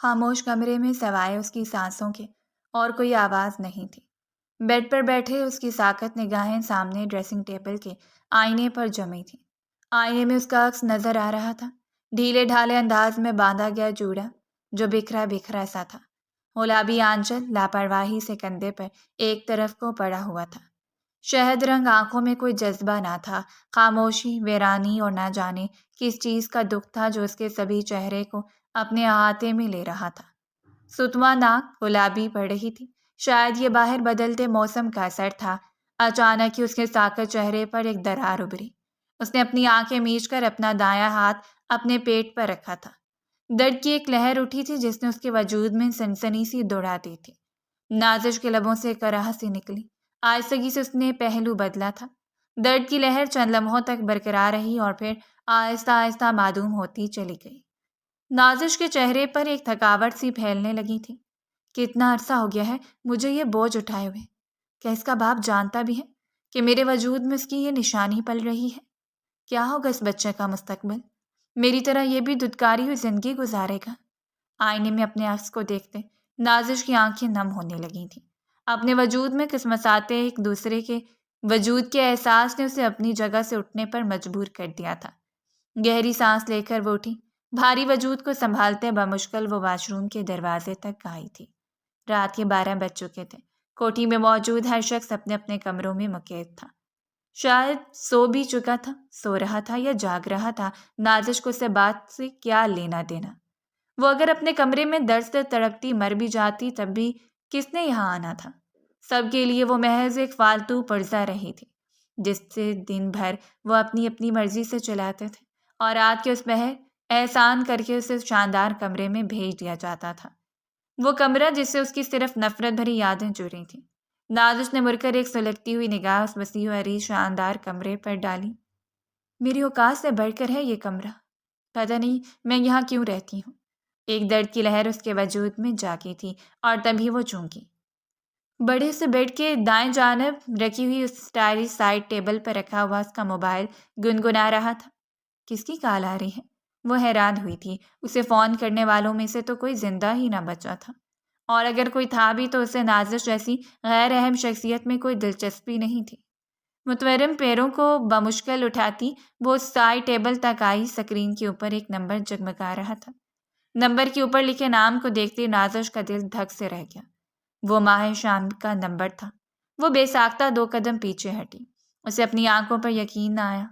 خاموش کمرے میں سوائے اس کی سانسوں کے اور کوئی آواز نہیں تھی۔ بیڈ پر بیٹھے اس کی ساکت نگاہیں سامنے ڈریسنگ ٹیبل کے آئینے پر جمی تھیں۔ آئینے میں اس کا عکس نظر آ رہا تھا، ڈھیلے ڈھالے انداز میں باندھا گیا جوڑا جو بکھرا بکھرا سا تھا۔ گلابی آنچل لاپرواہی سے کندھے پر ایک طرف کو پڑا ہوا تھا۔ شہد رنگ آنکھوں میں کوئی جذبہ نہ تھا، خاموشی، ویرانی اور نہ جانے کس چیز کا دکھ تھا جو اس کے سبھی چہرے کو اپنے احاطے میں لے رہا تھا۔ ستواں ناک گلابی پڑ رہی تھی، شاید یہ باہر بدلتے موسم کا اثر تھا۔ اچانک ہی اس کے ساکت چہرے پر ایک درار ابھری۔ اس نے اپنی آنکھیں میچ کر اپنا دایاں ہاتھ اپنے پیٹ پر رکھا تھا۔ درد کی ایک لہر اٹھی تھی جس نے اس کے وجود میں سنسنی سی دوڑا دی تھی۔ نازش کے لبوں سے کراہ سی نکلی، آہستگی سے اس نے پہلو بدلا تھا۔ درد کی لہر چند لمحوں تک برقرار رہی اور پھر آہستہ آہستہ معدوم ہوتی چلی گئی۔ نازش کے چہرے پر ایک تھکاوٹ سی پھیلنے لگی تھی۔ کتنا عرصہ ہو گیا ہے مجھے یہ بوجھ اٹھائے ہوئے؟ کیا اس کا باپ جانتا بھی ہے کہ میرے وجود میں اس کی یہ نشانی پل رہی ہے؟ کیا ہوگا اس بچے کا مستقبل؟ میری طرح یہ بھی دھتکاری ہوئی زندگی گزارے گا؟ آئینے میں اپنے عکس کو دیکھتے نازش کی آنکھیں نم ہونے لگی تھیں۔ اپنے وجود میں قسمساتے ایک دوسرے کے وجود کے احساس نے اسے اپنی جگہ سے اٹھنے پر مجبور کر دیا تھا۔ گہری سانس لے کر وہ اٹھی، بھاری وجود کو سنبھالتے بمشکل وہ واش روم کے دروازے تک آئی تھی۔ رات کے 12 بج چکے تھے۔ کوٹھی میں موجود ہر شخص اپنے اپنے کمروں میں مقید تھا۔ شاید سو بھی چکا تھا، سو رہا تھا یا جاگ رہا تھا، نازش کو سے بات سے کیا لینا دینا۔ وہ اگر اپنے کمرے میں درد سے تڑپتی مر بھی جاتی تب بھی کس نے یہاں آنا تھا؟ سب کے لیے وہ محض ایک فالتو پرزہ رہی تھی جس سے دن بھر وہ اپنی اپنی مرضی سے چلاتے تھے اور رات کے اس پہر احسان کر کے اسے شاندار کمرے میں بھیج دیا جاتا تھا۔ وہ کمرہ جس سے اس کی صرف نفرت بھری یادیں جڑی تھیں۔ نازش نے مڑ کر ایک سلگتی ہوئی نگاہ اس وسیع و عریض شاندار کمرے پر ڈالی۔ میری اوقات سے بڑھ کر ہے یہ کمرہ، پتہ نہیں میں یہاں کیوں رہتی ہوں۔ ایک درد کی لہر اس کے وجود میں جاگی تھی اور تبھی وہ چونکی۔ بڑے سے بیڈ کے دائیں جانب رکھی ہوئی اس اسٹائلش سائڈ ٹیبل پر رکھا ہوا اس کا موبائل گنگنا رہا تھا۔ کس کی کال آ رہی ہے؟ وہ حیران ہوئی تھی۔ اسے فون کرنے والوں میں سے تو کوئی زندہ ہی نہ بچا تھا، اور اگر کوئی تھا بھی تو اسے نازش جیسی غیر اہم شخصیت میں کوئی دلچسپی نہیں تھی۔ متورم پیروں کو بمشکل اٹھاتی وہ سائڈ ٹیبل تک آئی۔ اسکرین کے اوپر ایک نمبر جگمگا رہا تھا۔ نمبر کے اوپر لکھے نام کو دیکھتے نازش کا دل دھک سے رہ گیا۔ وہ ماہ شام کا نمبر تھا۔ وہ بے ساختہ 2 قدم پیچھے ہٹی۔ اسے اپنی آنکھوں پر یقین نہ آیا۔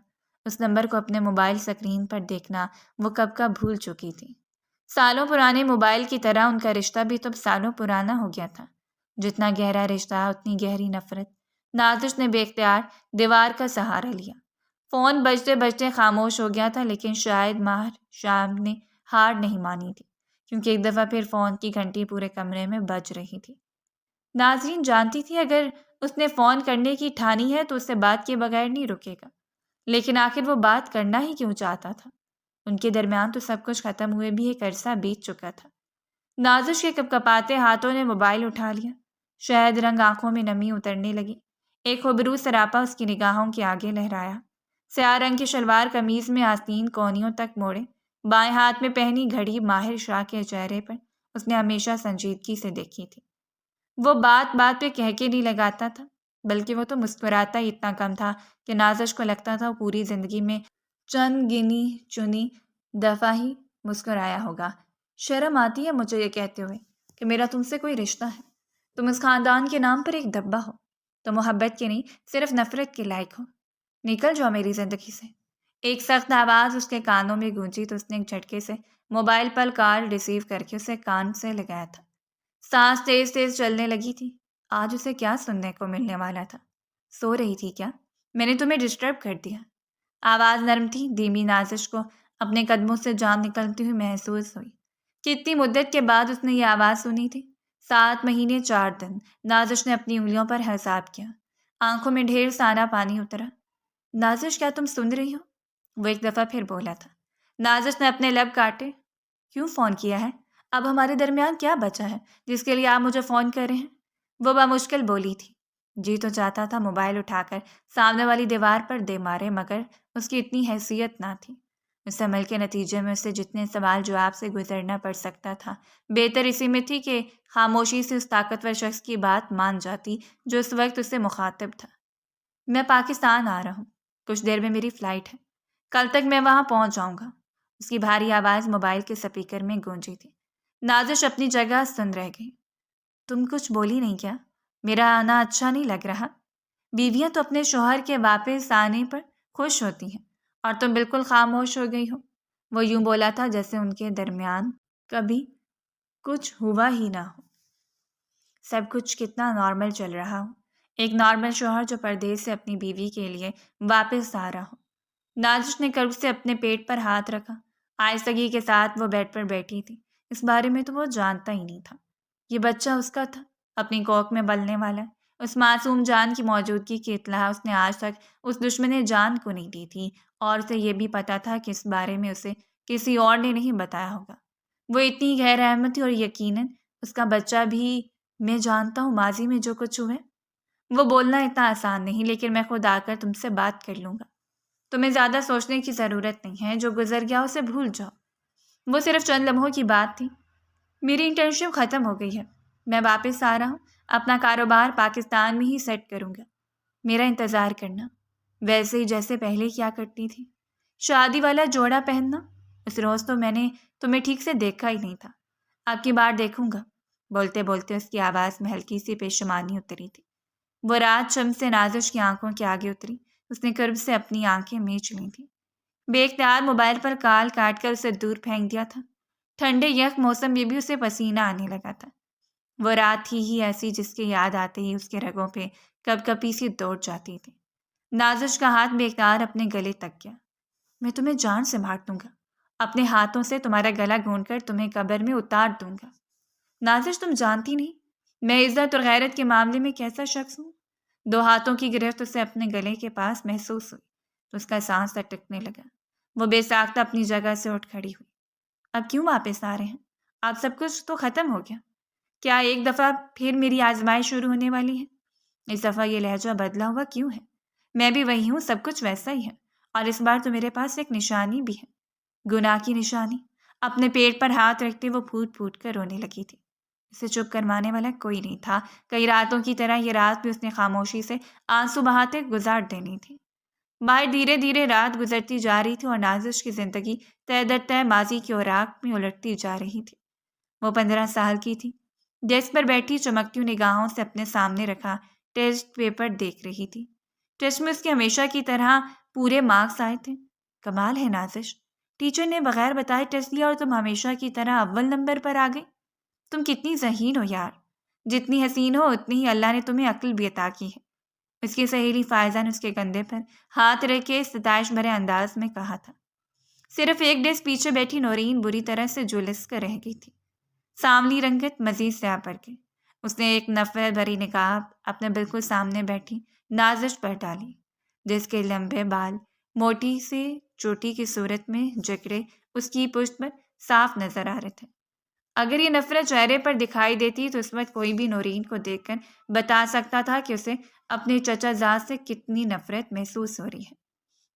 اس نمبر کو اپنے موبائل اسکرین پر دیکھنا وہ کب کا بھول چکی تھی۔ سالوں پرانے موبائل کی طرح ان کا رشتہ بھی تو سالوں پرانا ہو گیا تھا۔ جتنا گہرا رشتہ اتنی گہری نفرت۔ نازش نے بے اختیار دیوار کا سہارا لیا۔ فون بجتے بجتے خاموش ہو گیا تھا، لیکن شاید ماہ شام نے ہار نہیں مانی تھی، کیونکہ ایک دفعہ پھر فون کی گھنٹی پورے کمرے میں بج رہی تھی۔ ناظرین جانتی تھی اگر اس نے فون کرنے کی ٹھانی ہے تو اس سے بات کے بغیر نہیں رکے گا، لیکن آخر وہ بات کرنا ہی کیوں چاہتا تھا؟ ان کے درمیان تو سب کچھ ختم ہوئے بھی ایک عرصہ بیت چکا تھا۔ نازش کے کپکپاتے ہاتھوں نے موبائل اٹھا لیا۔ شہد رنگ آنکھوں میں نمی اترنے لگی۔ ایک خوبرو سراپا اس کی نگاہوں کے آگے لہرایا۔ سیاہ رنگ کی شلوار قمیض میں آستین کونیوں تک موڑے، بائیں ہاتھ میں پہنی گھڑی ماہر شاہ کے چہرے پر اس نے ہمیشہ سنجیدگی سے دیکھی تھی۔ وہ بات بات پہ کہکے نہیں لگاتا تھا، بلکہ وہ تو مسکراتا ہی اتنا کم تھا کہ نازش کو لگتا تھا وہ پوری زندگی میں چند گنی چنی دفعہ ہی مسکرایا ہوگا۔ شرم آتی ہے مجھے یہ کہتے ہوئے کہ میرا تم سے کوئی رشتہ ہے۔ تم اس خاندان کے نام پر ایک دبا ہو، تو محبت کے نہیں صرف نفرت کے لائق ہو۔ نکل جاؤ میری زندگی سے۔ ایک سخت آواز اس کے کانوں میں گونجی تو اس نے ایک جھٹکے سے موبائل پر کال ریسیو کر کے اسے کان سے لگایا تھا۔ سانس تیز تیز چلنے لگی تھی۔ آج اسے کیا سننے کو ملنے والا تھا؟ سو رہی تھی کیا؟ میں نے تمہیں ڈسٹرب کر دیا؟ آواز نرم تھی، دھیمی۔ نازش کو اپنے قدموں سے جان نکلتی ہوئی محسوس ہوئی۔ کتنی مدت کے بعد اس نے یہ آواز سنی تھی؟ 7 مہینے 4 دن۔ نازش نے اپنی انگلیوں پر حساب کیا۔ آنکھوں میں ڈھیر سارا پانی اترا۔ نازش کیا تم سن رہی ہو؟ وہ ایک دفعہ پھر بولا تھا۔ نازش نے اپنے لب کاٹے۔ کیوں فون کیا ہے؟ اب ہمارے درمیان کیا بچا ہے جس کے لیے آپ مجھے فون کر رہے ہیں؟ وہ بمشکل بولی تھی۔ جی تو چاہتا تھا موبائل اٹھا کر سامنے والی دیوار پر دے مارے، مگر اس کی اتنی حیثیت نہ تھی۔ اس عمل کے نتیجے میں اسے جتنے سوال جواب سے گزرنا پڑ سکتا تھا، بہتر اسی میں تھی کہ خاموشی سے اس طاقتور شخص کی بات مان جاتی جو اس وقت اس سے مخاطب تھا۔ میں پاکستان آ رہا ہوں، کچھ دیر میں میری فلائٹ ہے، کل تک میں وہاں پہنچ جاؤں گا۔ اس کی بھاری آواز موبائل کے سپیکر میں گونجی تھی۔ نازش اپنی جگہ سن رہ گئی۔ تم کچھ بولی نہیں کیا؟ میرا آنا اچھا نہیں لگ رہا؟ بیویاں تو اپنے شوہر کے واپس آنے پر خوش ہوتی ہیں اور تم بالکل خاموش ہو گئی ہو۔ وہ یوں بولا تھا جیسے ان کے درمیان کبھی کچھ ہوا ہی نہ ہو، سب کچھ کتنا نارمل چل رہا ہو، ایک نارمل شوہر جو پردیس سے اپنی بیوی کے لیے واپس آ رہا ہو۔ نازش نے کرب سے اپنے پیٹ پر ہاتھ رکھا۔ آہستگی کے ساتھ وہ بیڈ پر بیٹھی تھی۔ اس بارے میں تو وہ جانتا ہی نہیں تھا۔ یہ بچہ اس کا تھا، اپنی کوکھ میں بلنے والا۔ اس معصوم جان کی موجودگی کی اطلاع اس نے آج تک اس دشمن جان کو نہیں دی تھی، اور اسے یہ بھی پتا تھا کہ اس بارے میں اسے کسی اور نے نہیں بتایا ہوگا۔ وہ اتنی غیر احمد تھی اور یقیناً اس کا بچہ بھی۔ میں جانتا ہوں ماضی میں جو کچھ ہوئے، وہ بولنا اتنا آسان نہیں، لیکن میں خود آ کر تم سے بات کر لوں گا۔ تمہیں زیادہ سوچنے کی ضرورت نہیں ہے، جو گزر گیا اسے بھول جاؤ۔ وہ صرف چند لمحوں کی بات تھی۔ میری انٹرنشپ ختم ہو گئی ہے، میں واپس آ رہا ہوں، اپنا کاروبار پاکستان میں ہی سیٹ کروں گا۔ میرا انتظار کرنا، ویسے ہی جیسے پہلے کیا کرتی تھی۔ شادی والا جوڑا پہننا، اس روز تو میں نے تمہیں ٹھیک سے دیکھا ہی نہیں تھا، اب کی بار دیکھوں گا۔ بولتے بولتے اس کی آواز میں ہلکی سی پیشمانی اتری تھی۔ وہ رات شم سے نازش کی آنکھوں کے آگے اتری۔ اس نے کرب سے اپنی آنکھیں میچ لی تھیں۔ بے اختیار موبائل پر کال کاٹ کر اسے دور پھینک دیا تھا۔ ٹھنڈے یک موسم میں بھی اسے پسینہ آنے لگا تھا۔ وہ رات تھی ہی ایسی جس کی یاد آتے ہی اس کے رگوں پہ کپ کپی سی دوڑ جاتی تھی۔ نازش کا ہاتھ بے اختیار اپنے گلے تک گیا۔ میں تمہیں جان سے مار دوں گا، اپنے ہاتھوں سے تمہارا گلا گھونٹ کر تمہیں قبر میں اتار دوں گا۔ نازش تم جانتی نہیں میں عزت اور غیرت کے معاملے میں کیسا شخص ہوں۔ دو ہاتھوں کی گرفت اسے اپنے گلے کے پاس محسوس ہوئی تو اس کا سانس اٹکنے لگا۔ وہ بے ساختہ اپنی جگہ سے اٹھ کھڑی ہوئی۔ اب کیوں واپس آ رہے ہیں؟ اب سب کچھ تو ختم ہو گیا۔ کیا ایک دفعہ پھر میری آزمائش شروع ہونے والی ہے؟ اس دفعہ یہ لہجہ بدلا ہوا کیوں ہے؟ میں بھی وہی ہوں، سب کچھ ویسا ہی ہے، اور اس بار تو میرے پاس ایک نشانی بھی ہے، گناہ کی نشانی۔ اپنے پیٹ پر ہاتھ رکھتے وہ پھوٹ پھوٹ کر رونے لگی تھی۔ اسے چپ کروانے والا کوئی نہیں تھا۔ کئی راتوں کی طرح یہ رات بھی اس نے خاموشی سے آنسو بہاتے گزار دینی تھی۔ باہر دھیرے دھیرے رات گزرتی جا رہی تھی اور نازش کی زندگی تہ در تہ ماضی کے اوراق میں الٹتی جا رہی تھی۔ وہ 15 سال کی تھی، ڈیسک پر بیٹھی چمکتی نگاہوں سے اپنے سامنے رکھا ٹیسٹ پیپر دیکھ رہی تھی۔ ٹیسٹ میں اس کے ہمیشہ کی طرح پورے مارکس آئے تھے۔ کمال ہے نازش، ٹیچر نے بغیر بتائے ٹیسٹ لیا اور تم ہمیشہ کی طرح اول نمبر پر آ گئی۔ تم کتنی ذہین ہو یار، جتنی حسین ہو اتنی ہی اللہ نے تمہیں عقل بھی عطا کی ہے۔ اس کی سہیلی فائزہ نے اس کے کندھے پر ہاتھ رکھ کے ستائش بھرے انداز میں کہا تھا۔ صرف ایک ڈیسک پیچھے بیٹھی نورین بری طرح سے جھلس کر رہ گئی تھی۔ سانولی رنگت مزید سیاہ پڑ گئی۔ اس نے ایک نفرت بھری نگاہ اپنے بالکل سامنے بیٹھی نازش پر ڈالی، جس کے لمبے بال موٹی سے چوٹی کی صورت میں جکڑے اس کی پشت پر صاف نظر آ رہے تھے۔ اگر یہ نفرت چہرے پر دکھائی دیتی تو اس وقت کوئی بھی نورین کو دیکھ کر بتا سکتا تھا کہ اسے اپنے چچا زاد سے کتنی نفرت محسوس ہو رہی ہے۔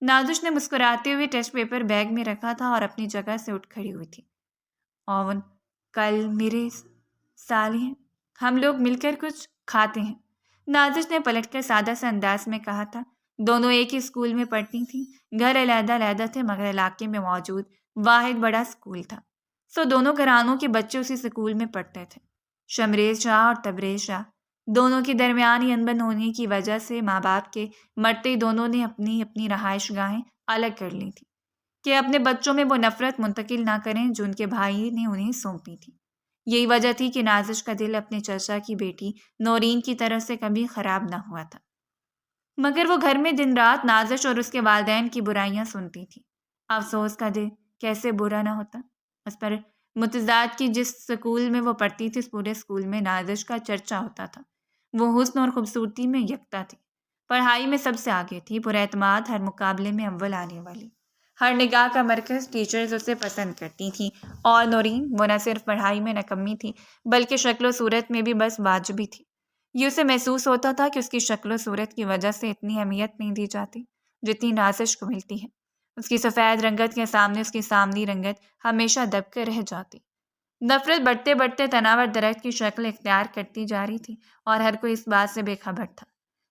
نازش نے مسکراتے ہوئے ٹیسٹ پیپر بیگ میں رکھا تھا اور اپنی جگہ سے اٹھ کھڑی ہوئی تھی۔ اور کل میرے سال ہیں، ہم لوگ مل کر کچھ کھاتے ہیں، نازش نے پلٹ کر سادہ سے انداز میں کہا تھا۔ دونوں ایک ہی اسکول میں پڑھتی تھیں، گھر علیحدہ علیحدہ تھے مگر علاقے میں موجود واحد بڑا اسکول تھا، سو دونوں گھرانوں کے بچے اسی اسکول میں پڑھتے تھے۔ شمریز شاہ اور تبریز شاہ دونوں کے درمیان ہی انبن ہونے کی وجہ سے ماں باپ کے مرتے دونوں نے اپنی اپنی رہائش گاہیں الگ کر لی تھی کہ اپنے بچوں میں وہ نفرت منتقل نہ کریں جو ان کے بھائی نے انہیں سونپی تھی۔ یہی وجہ تھی کہ نازش کا دل اپنے چچا کی بیٹی نورین کی طرف سے کبھی خراب نہ ہوا تھا، مگر وہ گھر میں دن رات نازش اور اس کے والدین کی برائیاں سنتی تھی۔ افسوس کا دل کیسے برا نہ ہوتا اس پر متضاد کی جس سکول میں وہ پڑھتی تھی، اس پورے سکول میں نازش کا چرچا ہوتا تھا۔ وہ حسن اور خوبصورتی میں یکتا تھی، پڑھائی میں سب سے آگے تھی، پر اعتماد، ہر مقابلے میں اول آنے والی، ہر نگاہ کا مرکز، ٹیچرز اسے پسند کرتی تھیں۔ اور نورین، وہ نہ صرف پڑھائی میں نکمی تھی بلکہ شکل و صورت میں بھی بس واجبی تھی۔ یہ اسے محسوس ہوتا تھا کہ اس کی شکل و صورت کی وجہ سے اتنی اہمیت نہیں دی جاتی جتنی نازش کو ملتی ہے۔ اس کی سفید رنگت کے سامنے اس کی سامنی رنگت ہمیشہ دب کر رہ جاتی۔ نفرت بڑھتے بڑھتے تناور درخت کی شکل اختیار کرتی جا رہی تھی اور ہر کوئی اس بات سے بے خبر تھا،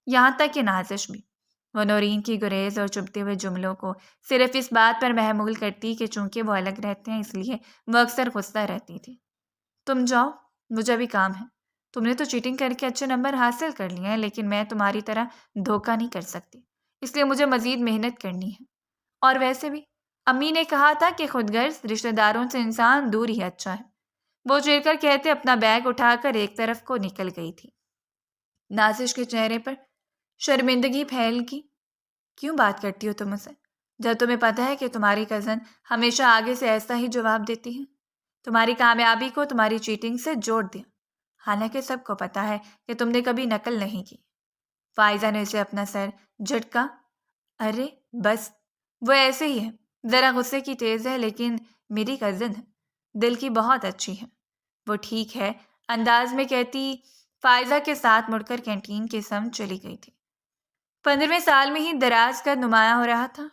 یہاں تک کہ نازش بھی۔ وہ نورین کی گریز اور چبھتے ہوئے جملوں کو صرف اس بات پر محمول کرتی کہ چونکہ وہ الگ رہتے ہیں اس لیے وہ اکثر غصہ رہتی تھی۔ تم جاؤ، مجھے بھی کام ہے۔ تم نے تو چیٹنگ کر کے اچھے نمبر حاصل کر لیے ہیں، لیکن میں تمہاری طرح دھوکہ نہیں کر سکتی، اس لیے مجھے مزید محنت کرنی ہے۔ اور ویسے بھی امی نے کہا تھا کہ خود غرض رشتہ داروں سے انسان دور ہی اچھا ہے، وہ چیر کر کہتے اپنا بیگ اٹھا کر ایک طرف کو نکل گئی تھی۔ نازش کے چہرے پر شرمندگی پھیل گئی۔ کیوں بات کرتی ہو تم مجھ سے، جب تمہیں پتہ ہے کہ تمہاری کزن ہمیشہ آگے سے ایسا ہی جواب دیتی ہے؟ تمہاری کامیابی کو تمہاری چیٹنگ سے جوڑ دیا، حالانکہ سب کو پتہ ہے کہ تم نے کبھی نقل نہیں کی۔ فائزہ نے اسے اپنا سر جھٹکا۔ ارے بس، وہ ایسے ہی ہے، ذرا غصے کی تیز ہے، لیکن میری کزن ہے، دل کی بہت اچھی ہے۔ وہ ٹھیک ہے انداز میں کہتی فائزہ کے ساتھ مڑ کر کینٹین کے سمت چلی گئی تھی۔ 15ویں سال میں ہی دراز کا نمایاں ہو رہا تھا۔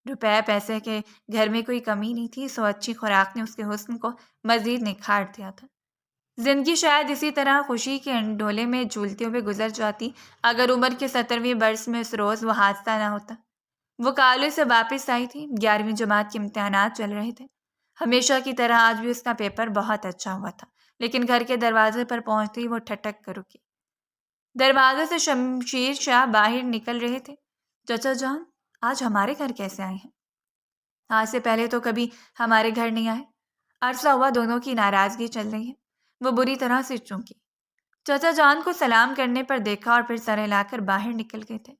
روپے پیسے کے گھر میں کوئی کمی نہیں تھی، سو اچھی خوراک نے اس کے حسن کو مزید نکھار دیا تھا۔ زندگی شاید اسی طرح خوشی کے انڈولے میں جھولتے ہوئے گزر جاتی اگر عمر کے 17ویں برس میں اس روز وہ حادثہ نہ ہوتا۔ وہ کالج سے واپس آئی تھی، 11ویں جماعت کے امتحانات چل رہے تھے۔ ہمیشہ کی طرح آج بھی اس کا پیپر بہت اچھا ہوا تھا، لیکن گھر کے دروازے پر پہنچتے ہی وہ ٹھٹک کر رکی۔ دروازے سے شمشیر شاہ باہر نکل رہے تھے۔ چچا جان، آج ہمارے گھر کیسے آئے ہیں؟ آج سے پہلے تو کبھی ہمارے گھر نہیں آئے۔ عرصہ ہوا دونوں کی ناراضگی چل رہی ہے۔ وہ بری طرح سے چونکی۔ چچا جان کو سلام کرنے پر دیکھا اور پھر سر ہلا کر باہر نکل گئے تھے۔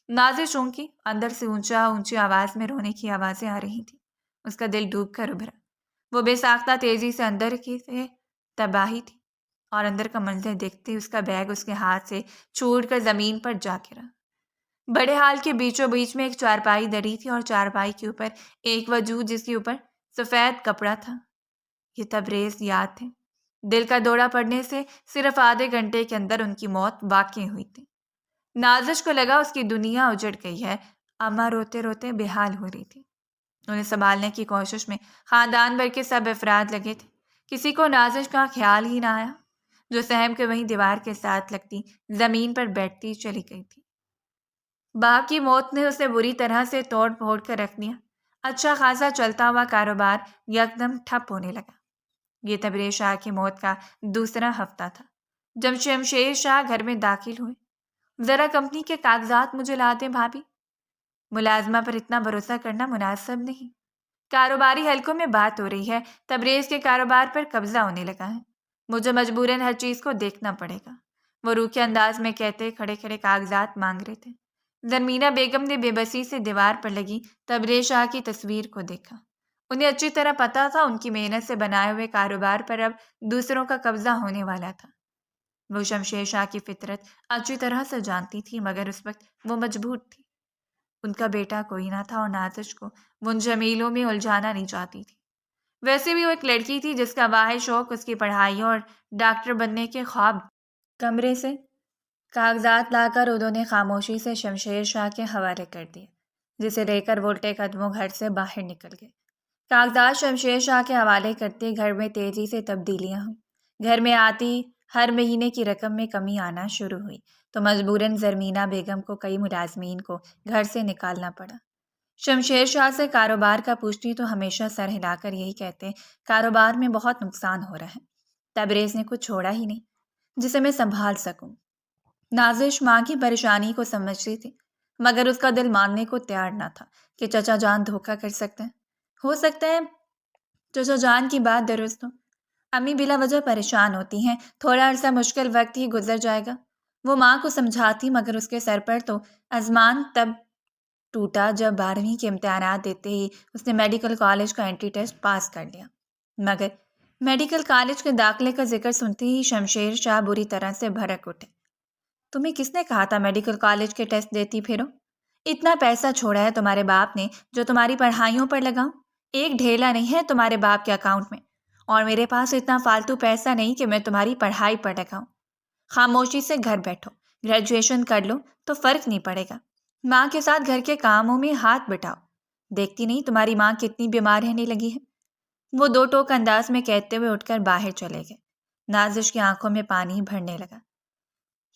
نازش چونکی، اندر سے اونچی آواز میں رونے کی آوازیں آ رہی تھیں۔ اس کا دل ڈوب کر ابھرا۔ وہ بے ساختہ تیزی سے اندر کی سے تباہی تھی اور اندر کا منظر دیکھتے اس کا بیگ اس کے ہاتھ سے چھوٹ کر زمین پر جا گرا۔ بڑے ہال کے بیچوں بیچ میں ایک چارپائی دری تھی اور چارپائی کے اوپر ایک وجود جس کے اوپر سفید کپڑا تھا۔ یہ تبریز یاد تھے۔ دل کا دورہ پڑنے سے صرف آدھے گھنٹے کے اندر ان کی موت واقع ہوئی تھی۔ نازش کو لگا اس کی دنیا اجڑ گئی ہے۔ اماں روتے روتے بے حال ہو رہی تھی۔ انہیں سنبھالنے کی کوشش میں خاندان بھر کے سب افراد لگے تھے۔ کسی کو نازش کا خیال ہی نہ آیا، جو سہم کے وہیں دیوار کے ساتھ لگتی زمین پر بیٹھتی چلی گئی تھی۔ باپ کی موت نے اسے بری طرح سے توڑ پھوڑ کر رکھ دیا۔ اچھا خاصا چلتا ہوا کاروبار یکدم ٹھپ ہونے لگا۔ یہ تبریز شاہ کی موت کا دوسرا ہفتہ تھا جب شمشیر شاہ گھر میں داخل ہوئے۔ ذرا کمپنی کے کاغذات مجھے لا دیں بھابھی۔ ملازمہ پر اتنا بھروسہ کرنا مناسب نہیں۔ کاروباری حلقوں میں بات ہو رہی ہے، تبریز کے کاروبار پر قبضہ ہونے لگا ہے، مجھے مجبوراً ہر چیز کو دیکھنا پڑے گا۔ وہ روکھے انداز میں کہتے کھڑے کھڑے کاغذات مانگ رہے تھے۔ زرمینہ بیگم نے بے بسی سے دیوار پر لگی تبریز شاہ کی تصویر کو دیکھا۔ انہیں اچھی طرح پتا تھا ان کی محنت سے بنائے ہوئے کاروبار پر اب دوسروں کا قبضہ ہونے والا تھا۔ وہ شمشیر شاہ کی فطرت اچھی طرح سے جانتی تھی، مگر اس وقت وہ مجبور تھی۔ ان کا بیٹا کوئی نہ تھا اور نازش کو وہ ان جمیلوں میں الجھانا نہیں چاہتی تھی۔ ویسے بھی وہ ایک لڑکی تھی جس کا واحد شوق اس کی پڑھائیوں اور ڈاکٹر بننے کے خواب۔ کمرے سے کاغذات لا کر انہوں نے خاموشی سے شمشیر شاہ کے حوالے کر دیے، جسے لے کر وہ الٹے قدموں گھر سے باہر نکل گئے۔ کاغذات شمشیر شاہ کے حوالے کرتے گھر میں تیزی سے تبدیلیاں ہوئیں۔ گھر میں آتی ہر مہینے کی رقم میں کمی آنا شروع ہوئی تو مجبوراً زرمینہ بیگم کو کئی ملازمین کو گھر سے نکالنا پڑا۔ شمشیر شاہ سے کاروبار کا پوچھتی تو ہمیشہ سر ہلا کر یہی کہتے کاروبار میں بہت نقصان ہو رہا ہے، تبریز نے کچھ چھوڑا ہی نہیں جسے میں سنبھال سکوں۔ نازش ماں کی پریشانی کو سمجھتی تھی، مگر اس کا دل ماننے کو تیار نہ تھا کہ چچا جان دھوکہ کر سکتے ہیں۔ ہو سکتا ہے چچا جان کی بات درست ہو، امی بلا وجہ پریشان ہوتی ہیں، تھوڑا عرصہ مشکل وقت ہی گزر جائے گا۔ وہ ماں کو سمجھاتی، مگر اس کے سر پر تو آسمان تب ٹوٹا جب 12ویں کے امتحانات دیتے ہی اس نے میڈیکل کالج کا انٹری ٹیسٹ پاس کر لیا۔ مگر میڈیکل کالج کے داخلے کا ذکر سنتے ہی شمشیر شاہ بری طرح سے بھڑک اٹھے۔ تمہیں کس نے کہا تھا میڈیکل کالج کے ٹیسٹ دیتی پھرو؟ اتنا پیسہ چھوڑا ہے تمہارے باپ نے جو تمہاری پڑھائیوں پر لگاؤں؟ ایک ڈھیلا نہیں ہے تمہارے باپ کے اکاؤنٹ میں، اور میرے پاس اتنا فالتو پیسہ نہیں کہ میں تمہاری پڑھائی پر لگاؤں۔ خاموشی سے گھر بیٹھو، گریجویشن کر لو تو فرق نہیں پڑے گا۔ ماں کے ساتھ گھر کے کاموں میں ہاتھ بٹاؤ۔ دیکھتی نہیں تمہاری ماں کتنی بیمار رہنے لگی ہے؟ وہ دو ٹوک انداز میں کہتے ہوئے اٹھ کر باہر چلے گئے۔ نازش کی آنکھوں میں پانی بھرنے لگا۔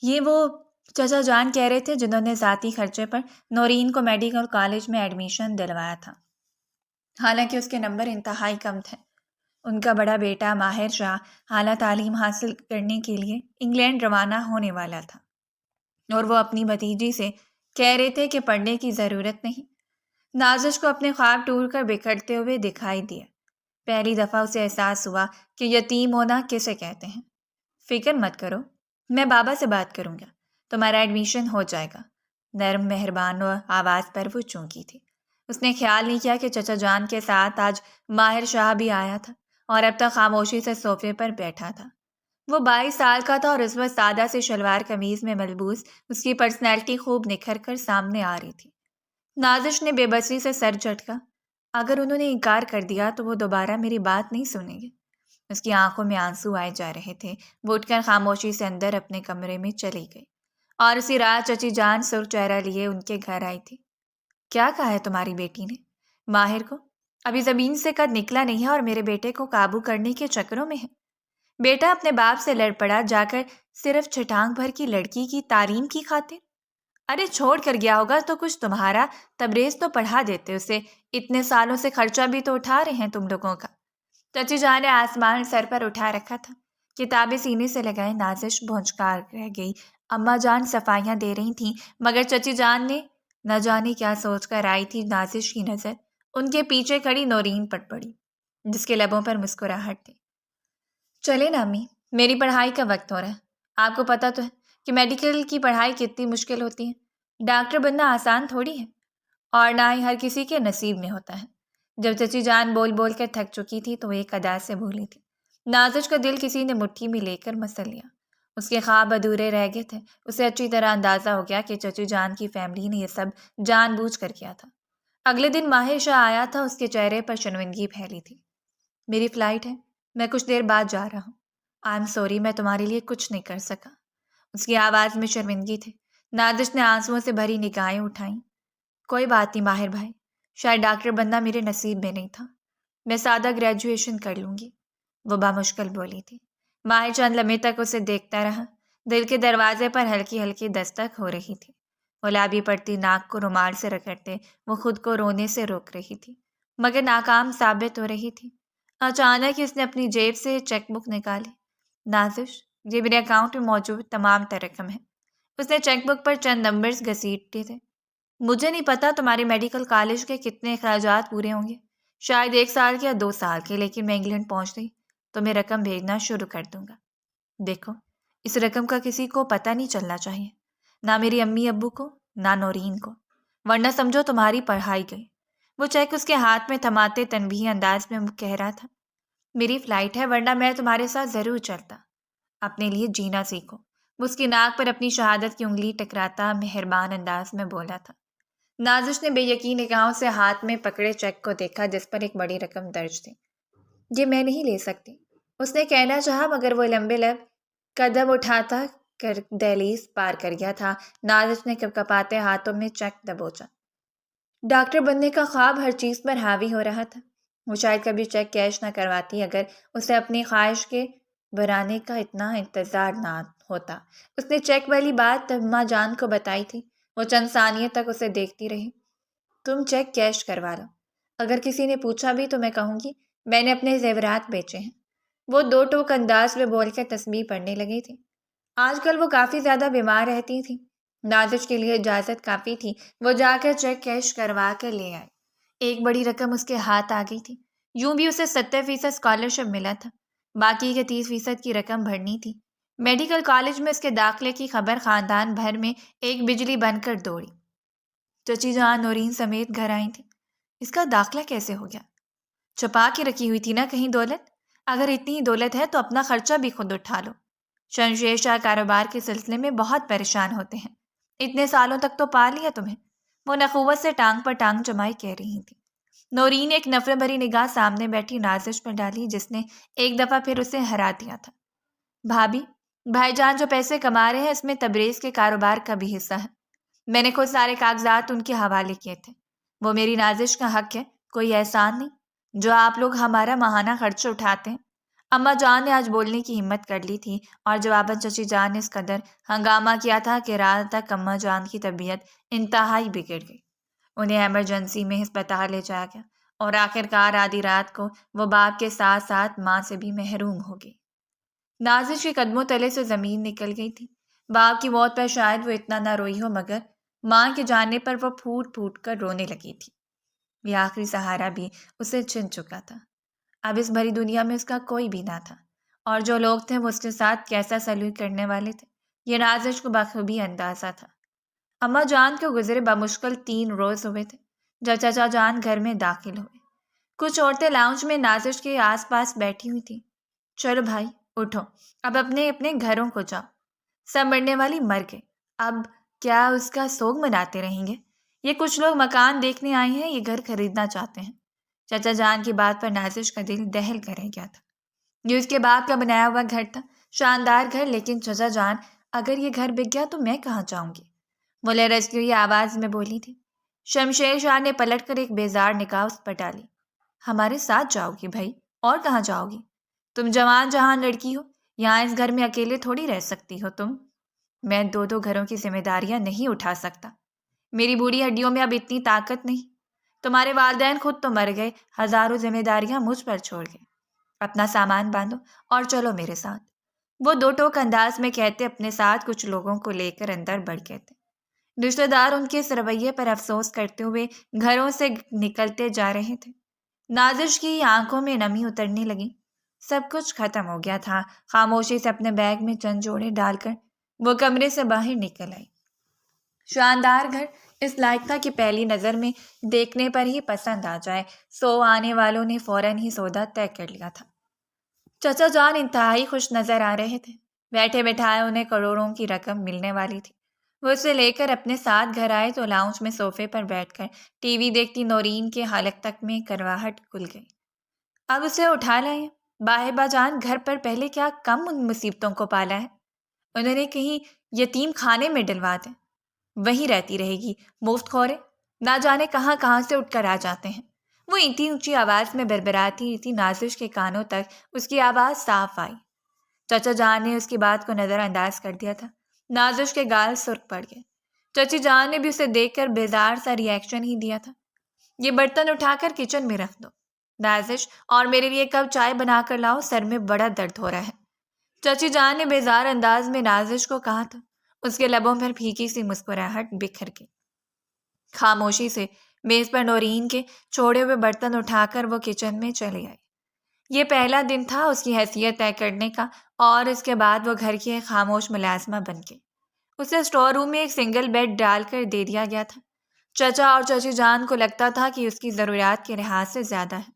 یہ وہ چچا جان کہہ رہے تھے جنہوں نے ذاتی خرچے پر نورین کو میڈیکل کالج میں ایڈمیشن دلوایا تھا، حالانکہ اس کے نمبر انتہائی کم تھے۔ ان کا بڑا بیٹا ماہر شاہ اعلیٰ تعلیم حاصل کرنے کے لیے انگلینڈ روانہ ہونے والا تھا، اور وہ اپنی بھتیجی سے کہہ رہے تھے کہ پڑھنے کی ضرورت نہیں۔ نازش کو اپنے خواب ٹور کر بکھرتے ہوئے دکھائی دیا۔ پہلی دفعہ اسے احساس ہوا کہ یتیم ہونا کسے کہتے ہیں۔ فکر مت کرو، میں بابا سے بات کروں گا، تمہارا ایڈمیشن ہو جائے گا۔ نرم مہربان و آواز پر وہ چونکی تھی۔ اس نے خیال نہیں کیا کہ چچا جان کے ساتھ آج ماہر شاہ بھی آیا تھا اور اب تک خاموشی سے صوفے پر بیٹھا تھا۔ وہ 22 سال کا تھا اور اس وقت سادہ سے شلوار قمیض میں ملبوس اس کی پرسنالٹی خوب نکھر کر سامنے آ رہی تھی۔ نازش نے بے بسی سے سر جھٹکا۔ اگر انہوں نے انکار کر دیا تو وہ دوبارہ میری بات نہیں سنیں گے۔ اس کی آنکھوں میں آنسو آئے جا رہے تھے۔ وہ اٹھ کر خاموشی سے اندر اپنے کمرے میں چلی گئی اور اسی رات چچی جان سرخ چہرہ لیے ان کے گھر آئی تھی۔ کیا کہا ہے تمہاری بیٹی نے؟ ماہر کو ابھی زمین سے قد نکلا نہیں ہے اور میرے بیٹے کو قابو کرنے کے چکروں میں ہے۔ بیٹا اپنے باپ سے لڑ پڑا جا کر صرف چھٹانک بھر کی لڑکی کی تعلیم کی خاطر۔ ارے چھوڑ کر گیا ہوگا تو کچھ تمہارا تبریز تو پڑھا دیتے اسے، اتنے سالوں سے خرچہ بھی تو اٹھا رہے ہیں تم لوگوں کا۔ چچی جان نے آسمان سر پر اٹھا رکھا تھا، کتابیں سینے سے لگائے نازش بھونچکار رہ گئی۔ اماں جان صفائیاں دے رہی تھیں مگر چچی جان نے نہ جانے کیا سوچ کر آئی تھی نازش کی نظر ان کے پیچھے کھڑی نورین پر پڑی، جس کے لبوں پر مسکراہٹ تھی۔ چلے نا امی، میری پڑھائی کا وقت ہو رہا ہے۔ آپ کو پتہ تو ہے کہ میڈیکل کی پڑھائی کتنی مشکل ہوتی ہے۔ ڈاکٹر بننا آسان تھوڑی ہے، اور نہ ہی ہر کسی کے نصیب میں ہوتا ہے۔ جب چچی جان بول بول کر تھک چکی تھی تو وہ ایک ادا سے بولی تھی۔ نازش کا دل کسی نے مٹھی میں لے کر مسل لیا۔ اس کے خواب ادھورے رہ گئے تھے۔ اسے اچھی طرح اندازہ ہو گیا کہ چچی جان کی فیملی نے یہ سب جان بوجھ کر کیا تھا۔ اگلے دن ماہر شاہ آیا تھا، اس کے چہرے پر شرمندگی پھیلی تھی۔ میری فلائٹ ہے، میں کچھ دیر بعد جا رہا ہوں۔ آئی ایم سوری، میں تمہارے لیے کچھ نہیں کر سکا۔ اس کی آواز میں شرمندگی تھی۔ نازش نے آنسوؤں سے بھری نگاہیں اٹھائیں۔ کوئی بات نہیں ماہر بھائی، شاید ڈاکٹر بننا میرے نصیب میں نہیں تھا، میں سادہ گریجویشن کر لوں گی، وہ بامشکل بولی تھی۔ ماہر چند لمحے تک اسے دیکھتا رہا۔ دل کے دروازے پر ہلکی ہلکی دستک ہو رہی تھی۔ گلابی پڑتی ناک کو رومال سے رگڑتے وہ خود کو رونے سے روک رہی تھی، مگر ناکام ثابت ہو رہی تھی۔ اچانک اس نے اپنی جیب سے چیک بک نکالی۔ نازش، یہ میرے اکاؤنٹ میں موجود تمام تر رقم ہے۔ اس نے چیک بک پر چند نمبرز گھسیٹے تھے۔ مجھے نہیں پتا تمہارے میڈیکل کالج کے کتنے اخراجات پورے ہوں گے، شاید 1 سال کے یا 2 سال کے، لیکن میں انگلینڈ پہنچ گئی تو میں رقم بھیجنا شروع کر دوں گا۔ دیکھو، اس رقم کا کسی کو پتہ نہیں چلنا چاہیے، نہ میری امی ابو کو، نہ نورین کو، ورنہ سمجھو تمہاری پڑھائی گئی۔ وہ چیک اس کے ہاتھ میں تھماتے تنبیہی انداز میں کہہ رہا تھا۔ میری فلائٹ ہے، ورنہ میں تمہارے ساتھ ضرور چلتا۔ اپنے لیے جینا سیکھو، وہ اس کی ناک پر اپنی شہادت کی انگلی ٹکراتا مہربان انداز میں بولا تھا۔ نازش نے بے یقین نگاہوں سے ہاتھ میں پکڑے چیک کو دیکھا جس پر ایک بڑی رقم درج تھی۔ یہ میں نہیں لے سکتی، اس نے کہنا چاہا مگر وہ لمبے قدم اٹھاتا کر دہلیز پار کر گیا تھا۔ نازش نے کپکپاتے ہاتھوں میں چیک دبوچا۔ ڈاکٹر بننے کا خواب ہر چیز پر حاوی ہو رہا تھا۔ وہ شاید کبھی چیک کیش نہ کرواتی اگر اسے اپنی خواہش کے بھرانے کا اتنا انتظار نہ ہوتا۔ اس نے چیک والی بات اماں جان کو بتائی تھی۔ وہ چند ثانیے تک اسے دیکھتی رہی۔ تم چیک کیش کروا لو، اگر کسی نے پوچھا بھی تو میں کہوں گی میں نے اپنے زیورات بیچے ہیں۔ وہ دو ٹوک انداز میں بول کر تسبیح پڑھنے لگی تھی۔ آج کل وہ کافی زیادہ بیمار رہتی تھی۔ نازش کے لیے اجازت کافی تھی۔ وہ جا کر چیک کیش کروا کر لے آئی۔ ایک بڑی رقم اس کے ہاتھ آ گئی تھی۔ یوں بھی اسے 70% اسکالرشپ ملا تھا، باقی کے 30% کی رقم بھرنی تھی۔ میڈیکل کالج میں اس کے داخلے کی خبر خاندان بھر میں ایک بجلی بن کر دوڑی۔ چچی جان نورین سمیت گھر آئی تھی۔ اس کا داخلہ کیسے ہو گیا؟ چھپا کے رکھی ہوئی تھی نا کہیں دولت؟ اگر اتنی ہی دولت ہے تو اپنا خرچہ بھی خود اٹھا لو۔ شمشیر شاہ کاروبار کے سلسلے میں بہت پریشان ہوتے ہیں، اتنے سالوں تک تو پا لیا تمہیں، وہ نخوت سے ٹانگ پر ٹانگ جمائے کہہ رہی تھی۔ نورین نے ایک نفرت بھری نگاہ سامنے بیٹھی نازش پر ڈالی جس نے ایک دفعہ پھر اسے ہرا دیا تھا۔ بھابھی، بھائی جان جو پیسے کما رہے ہیں اس میں تبریز کے کاروبار کا بھی حصہ ہے، میں نے خود سارے کاغذات ان کے حوالے کیے تھے۔ وہ میری نازش کا حق ہے، کوئی احسان نہیں جو آپ لوگ ہمارا ماہانہ خرچ اٹھاتے ہیں۔ اماں جان نے آج بولنے کی ہمت کر لی تھی اور جواباً چچی جان نے اس قدر ہنگامہ کیا تھا کہ رات تک اماں جان کی طبیعت انتہائی بگڑ گئی۔ انہیں ایمرجنسی میں ہسپتال لے جایا گیا اور آخرکار آدھی رات کو وہ باپ کے ساتھ ساتھ ماں سے بھی محروم ہو گئی۔ نازش کے قدموں تلے سے زمین نکل گئی تھی۔ باپ کی موت پر شاید وہ اتنا نہ روئی ہو، مگر ماں کے جانے پر وہ پھوٹ پھوٹ کر رونے لگی تھی۔ یہ آخری سہارا بھی اسے چھن چکا تھا۔ اب اس بھری دنیا میں اس کا کوئی بھی نہ تھا، اور جو لوگ تھے وہ اس کے ساتھ کیسا سلوک کرنے والے تھے یہ نازش کو بخوبی اندازہ تھا۔ اماں جان کو گزرے بمشکل 3 روز ہوئے تھے جب چچا جان گھر میں داخل ہوئے۔ کچھ عورتیں لاؤنج میں نازش کے آس پاس بیٹھی ہوئی تھیں۔ چلو بھائی اٹھو، اب اپنے اپنے گھروں کو جاؤ، سب مرنے والی مر گئے، اب کیا اس کا سوگ مناتے رہیں گے؟ یہ کچھ لوگ مکان دیکھنے آئے ہیں، یہ گھر خریدنا چاہتے ہیں۔ چچا جان کی بات پر نازش کا دل دہل کر رہ گیا تھا۔ یہ اس کے باپ کا بنایا ہوا گھر تھا، شاندار گھر، لیکن چچا جان اگر یہ گھر بک گیا تو میں کہاں جاؤں گی؟ وہ لرزتی ہوئی آواز میں بولی تھی۔ شمشیر شاہ نے پلٹ کر ایک بیزار نگاہ اس پر ڈالی۔ ہمارے ساتھ جاؤ گی بھائی، اور کہاں جاؤ گی؟ تم جوان جہان لڑکی ہو، یہاں اس گھر میں اکیلے تھوڑی رہ سکتی ہو تم۔ میں 2 گھروں کی ذمہ داریاں نہیں اٹھا سکتا، میری بوڑھی ہڈیوں میں اب اتنی طاقت نہیں۔ تمہارے والدین خود تو مر گئے، ہزاروں ذمہ داریاں مجھ پر چھوڑ گئے۔ اپنا سامان باندھو اور چلو میرے ساتھ، وہ 2 ٹوک انداز میں کہتے اپنے ساتھ کچھ لوگوں کو لے کر اندر بڑھ گئے تھے۔ رشتہ دار ان کے اس رویے پر افسوس کرتے ہوئے گھروں سے نکلتے جا رہے تھے۔ نازش کی آنکھوں میں نمی اترنے لگی۔ سب کچھ ختم ہو گیا تھا۔ خاموشی سے اپنے بیگ میں چند جوڑے ڈال کر وہ کمرے سے باہر نکل آئی۔ شاندار گھر اس لائق تھا کہ پہلی نظر میں دیکھنے پر ہی پسند آ جائے، سو آنے والوں نے فوراً ہی سودا طے کر لیا تھا۔ چچا جان انتہائی خوش نظر آ رہے تھے۔ بیٹھے بٹھائے انہیں کروڑوں کی رقم ملنے والی تھی۔ وہ اسے لے کر اپنے ساتھ گھر آئے تو لاؤنج میں صوفے پر بیٹھ کر ٹی وی دیکھتی نورین کے حلق تک میں کرواہٹ کھل گئی۔ اب اسے اٹھا لائیں، باہبہ جان گھر پر پہلے کیا کم ان مصیبتوں کو پالا ہے، انہوں نے کہیں یتیم خانے میں ڈلوا دیں، وہیں رہتی رہے گی، مفت خورے نہ جانے کہاں کہاں سے اٹھ کر آ جاتے ہیں۔ وہ اتنی اونچی آواز میں بربراتی تھی، نازش کے کانوں تک اس کی آواز صاف آئی۔ چچا جان نے اس کی بات کو نظر انداز کر دیا تھا۔ نازش کے گال سرخ پڑ گئے۔ چچی جان نے بھی اسے دیکھ کر بیزار سا ری ایکشن ہی دیا تھا۔ یہ برتن اٹھا کر کچن میں رکھ دو نازش، اور میرے لیے کپ چائے بنا کر لاؤ، سر میں بڑا درد ہو رہا ہے۔ چچی جان نے بیزار انداز میں نازش کو کہا تھا۔ اس کے لبوں پر پھیکی سی مسکراہٹ بکھر گئی۔ خاموشی سے میز پر نورین کے چھوڑے ہوئے برتن اٹھا کر وہ کچن میں چلی آئی۔ یہ پہلا دن تھا اس کی حیثیت طے کرنے کا، اور اس کے بعد وہ گھر کی ایک خاموش ملازمہ بن گئی۔ اسے اسٹور روم میں ایک سنگل بیڈ ڈال کر دے دیا گیا تھا۔ چچا اور چچی جان کو لگتا تھا کہ اس کی ضروریات کے لحاظ سے زیادہ ہے۔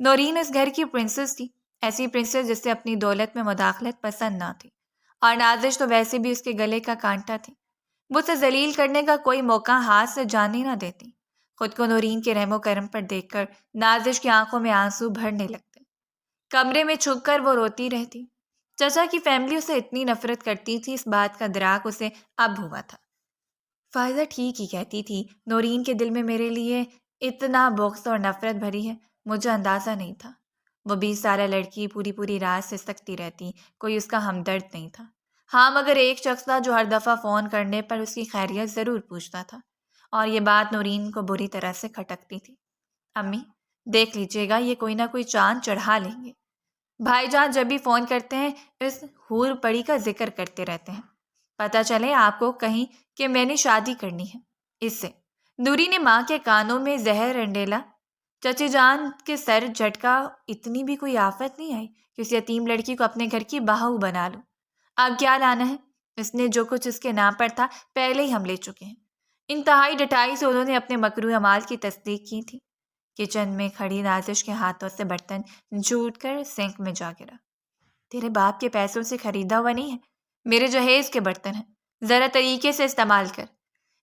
نورین اس گھر کی پرنسس تھی، ایسی پرنسس جس سے اپنی دولت میں مداخلت پسند نہ تھی، اور نازش تو ویسے بھی اس کے گلے کا کانٹا تھی۔ وہ اسے ذلیل کرنے کا کوئی موقع ہاتھ سے جانے نہ دیتی۔ خود کو نورین کے رحم و کرم پر دیکھ کر نازش کی آنکھوں میں آنسو بھرنے لگتے۔ کمرے میں چھپ کر وہ روتی رہتی۔ چچا کی فیملی اسے اتنی نفرت کرتی تھی، اس بات کا ادراک اسے اب ہوا تھا۔ فائزہ ٹھیک ہی کہتی تھی، نورین کے دل میں میرے لیے اتنا بغض اور نفرت بھری ہے، مجھے اندازہ نہیں تھا۔ وہ 20 سالہ لڑکی پوری رات سے سکتی رہتی، کوئی اس کا ہمدرد نہیں تھا۔ ہاں مگر ایک شخص تھا جو ہر دفعہ فون کرنے پر اس کی خیریت ضرور پوچھتا تھا، اور یہ بات نورین کو بری طرح سے کھٹکتی تھی۔ امی دیکھ لیجیے گا، یہ کوئی نہ کوئی چاند چڑھا لیں گے۔ بھائی جان جب بھی فون کرتے ہیں اس حور پڑی کا ذکر کرتے رہتے ہیں، پتہ چلے آپ کو کہیں کہ میں نے شادی کرنی ہے اس سے۔ نوری نے ماں کے کانوں میں زہر انڈیلا۔ چچی جان کے سر جھٹکا، اتنی بھی کوئی آفت نہیں آئی کہ اس یتیم لڑکی کو اپنے گھر کی بہو بنا لو۔ اب کیا لانا ہے؟ اس نے جو کچھ اس کے نام پر تھا پہلے ہی ہم لے چکے ہیں۔ انتہائی ڈٹائی سے انہوں نے اپنے مکروہ اعمال کی تصدیق کی تھی۔ کچن میں کھڑی نازش کے ہاتھوں سے برتن جھوٹ کر سینک میں جا گرا۔ تیرے باپ کے پیسوں سے خریدا ہوا نہیں ہے، میرے جہیز کے برتن ہیں، ذرا طریقے سے استعمال کر،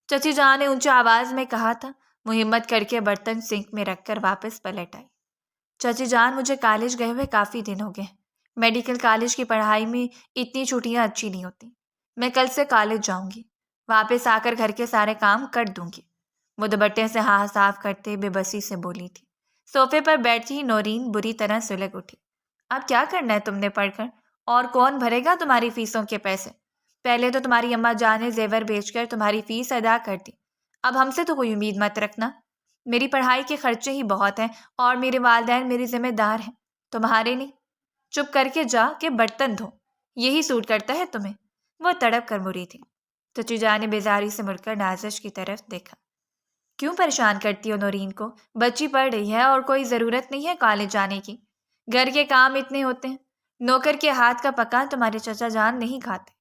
چچی جان نے اونچی آواز میں کہا تھا۔ وہ ہمت کر کے برتن سنک میں رکھ کر واپس پلٹ آئی۔ چچی جان مجھے کالج گئے ہوئے کافی دن ہو گئے، میڈیکل کالج کی پڑھائی میں اتنی چھٹیاں اچھی نہیں ہوتی، میں کل سے کالج جاؤں گی، واپس آ کر گھر کے سارے کام کر دوں گی۔ وہ دوپٹے سے ہاتھ صاف کرتے بے بسی سے بولی تھی۔ صوفے پر بیٹھی ہی نورین بری طرح سلگ اٹھی۔ اب کیا کرنا ہے تم نے پڑھ کر؟ اور کون بھرے گا تمہاری فیسوں کے پیسے؟ پہلے تو تمہاری اماں جان نے زیور بیچ کر تمہاری فیس ادا کر دی، اب ہم سے تو کوئی امید مت رکھنا۔ میری پڑھائی کے خرچے ہی بہت ہیں اور میرے والدین میری ذمہ دار ہیں، تمہارے نہیں۔ چپ کر کے جا کے برتن دھو، یہی سوٹ کرتا ہے تمہیں؟ وہ تڑپ کر مری تھی۔ چچی جان نے بیزاری سے مڑ کر نازش کی طرف دیکھا۔ کیوں پریشان کرتی ہو نورین کو؟ بچی پڑھ رہی ہے اور کوئی ضرورت نہیں ہے کالج جانے کی۔ گھر کے کام اتنے ہوتے ہیں، نوکر کے ہاتھ کا پکا تمہارے چچا جان نہیں کھاتے۔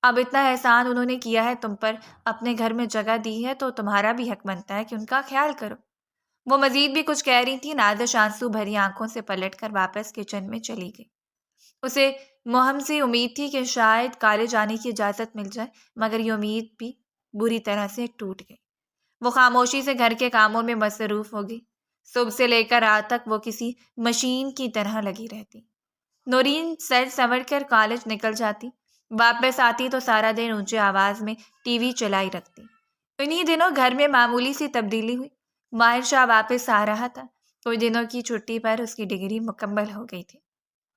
اب اتنا احسان انہوں نے کیا ہے تم پر، اپنے گھر میں جگہ دی ہے تو تمہارا بھی حق بنتا ہے کہ ان کا خیال کرو۔ وہ مزید بھی کچھ کہہ رہی تھی، نازش آنسو بھری آنکھوں سے پلٹ کر واپس کچن میں چلی گئی۔ اسے مہم سے امید تھی کہ شاید کالج جانے کی اجازت مل جائے، مگر یہ امید بھی بری طرح سے ٹوٹ گئی۔ وہ خاموشی سے گھر کے کاموں میں مصروف ہو گئی۔ صبح سے لے کر رات تک وہ کسی مشین کی طرح لگی رہتی۔ نورین سر سنور کر کالج نکل جاتی، واپس آتی تو سارا دن اونچی آواز میں ٹی وی چلائی رکھتی۔ انہی دنوں گھر میں معمولی سی تبدیلی ہوئی۔ ماہر شاہ واپس آ رہا تھا۔ کچھ دنوں کی چھٹی پر اس کی ڈگری مکمل ہو گئی تھی۔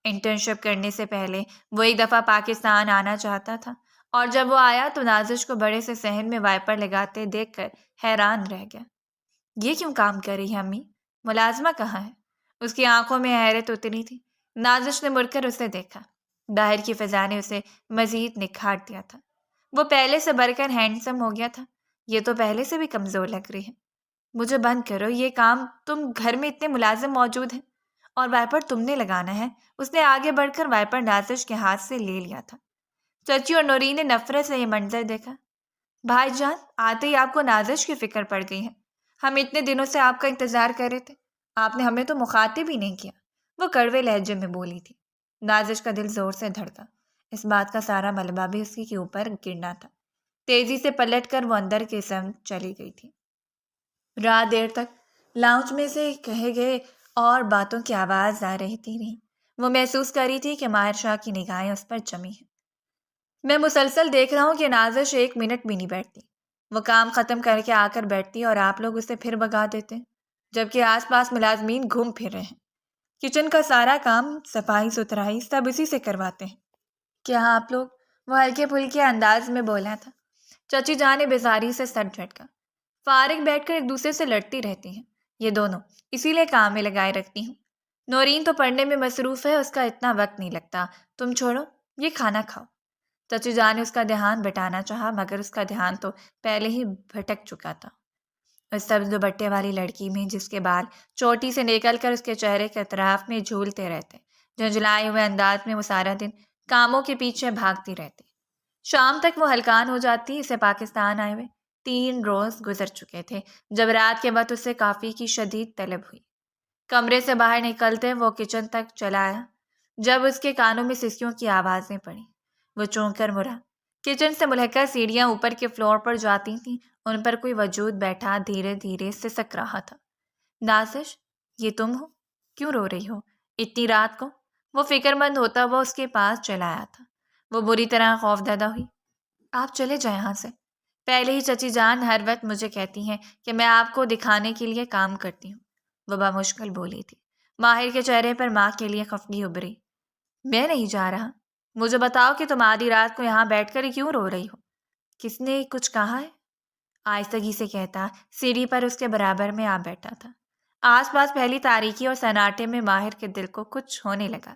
انٹرنشپ کرنے سے پہلے وہ ایک دفعہ پاکستان آنا چاہتا تھا، اور جب وہ آیا تو نازش کو بڑے سے صحن میں وائپر لگاتے دیکھ کر حیران رہ گیا۔ یہ کیوں کام کر رہی ہے امی؟ ملازمہ کہاں ہے؟ اس کی آنکھوں میں حیرت اتری تھی۔ نازش نے مڑ کر اسے دیکھا۔ باہر کی فضا نے اسے مزید نکھار دیا تھا۔ وہ پہلے سے بڑھ کر ہینڈسم ہو گیا تھا۔ یہ تو پہلے سے بھی کمزور لگ رہی ہے۔ مجھے بند کرو یہ کام، تم گھر میں اتنے ملازم موجود ہیں اور وائپر تم نے لگانا ہے۔ اس نے آگے بڑھ کر وائپر نازش کے ہاتھ سے لے لیا تھا۔ چچی اور نورین نے نفرت سے یہ منظر دیکھا۔ بھائی جان، آتے ہی آپ کو نازش کی فکر پڑ گئی ہے۔ ہم اتنے دنوں سے آپ کا انتظار کر رہے تھے، آپ نے ہمیں تو مخاطب ہی نہیں کیا، وہ کڑوے لہجے میں بولی تھی۔ نازش کا دل زور سے دھڑکا۔ اس بات کا سارا ملبہ بھی اس کے اوپر گرنا تھا۔ تیزی سے پلٹ کر وہ اندر کی سمت چلی گئی تھی۔ رات دیر تک لاؤنج میں سے کہے گئے اور باتوں کی آواز آ رہی رہی۔ وہ محسوس کر رہی تھی کہ ماہر شاہ کی نگاہیں اس پر جمی ہیں۔ میں مسلسل دیکھ رہا ہوں کہ نازش ایک منٹ بھی نہیں بیٹھتی۔ وہ کام ختم کر کے آ کر بیٹھتی اور آپ لوگ اسے پھر بھگا دیتے، جبکہ آس پاس ملازمین گھوم پھر رہے ہیں۔ کچن کا سارا کام، صفائی ستھرائی سب اسی سے کرواتے ہیں۔ کیا آپ لوگ؟ وہ ہلکے پھلکے انداز میں بولا تھا۔ چچی جان نے بیزاری سے سر جھٹکا۔ فارغ بیٹھ کر ایک دوسرے سے لڑتی رہتی ہیں یہ دونوں، اسی لیے کام میں لگائے رکھتی ہوں۔ نورین تو پڑھنے میں مصروف ہے، اس کا اتنا وقت نہیں لگتا، تم چھوڑو، یہ کھانا کھاؤ۔ چچی جان نے اس کا دھیان بٹانا چاہا، مگر اس کا دھیان تو پہلے ہی بھٹک چکا تھا۔ اس سبز دوپٹے والی لڑکی میں، جس کے بال چوٹی سے نکل کر اس کے چہرے کے اطراف میں جھولتے رہتے، جھنجھلائے ہوئے انداز میں وہ سارا دن کاموں کے پیچھے بھاگتی رہتی۔ شام تک وہ ہلکان ہو جاتی۔ اسے پاکستان آئے ہوئے 3 روز گزر چکے تھے جب رات کے وقت اسے کافی کی شدید طلب ہوئی۔ کمرے سے باہر نکلتے وہ کچن تک چلا آیا جب اس کے کانوں میں سسکیوں کی آوازیں پڑیں۔ وہ چونک کر مڑا۔ کچن سے ملحقہ سیڑھیاں اوپر کے فلور پر جاتی تھیں، ان پر کوئی وجود بیٹھا دھیرے دھیرے سسک رہا تھا۔ نازش، یہ تم ہو؟ کیوں رو رہی ہو اتنی رات کو؟ وہ فکر مند ہوتا ہوا اس کے پاس چلا آیا تھا۔ وہ بری طرح خوفزدہ ہوئی۔ آپ چلے جائیں یہاں سے۔ پہلے ہی چچی جان ہر وقت مجھے کہتی ہیں کہ میں آپ کو دکھانے کے لیے کام کرتی ہوں، وہ بمشکل بولی تھی۔ ماہر کے چہرے پر ماں کے لیے خفگی ابھری۔ میں نہیں جا رہا۔ مجھے بتاؤ کہ تم آدھی رات کو یہاں بیٹھ کر کیوں رو رہی ہو؟ کس نے کچھ کہا ہے؟ آہستگی سے کہتا سیڑھی پر اس کے برابر میں آ بیٹھا تھا۔ آس پاس پہلی تاریکی اور سناٹے میں ماہر کے دل کو کچھ ہونے لگا۔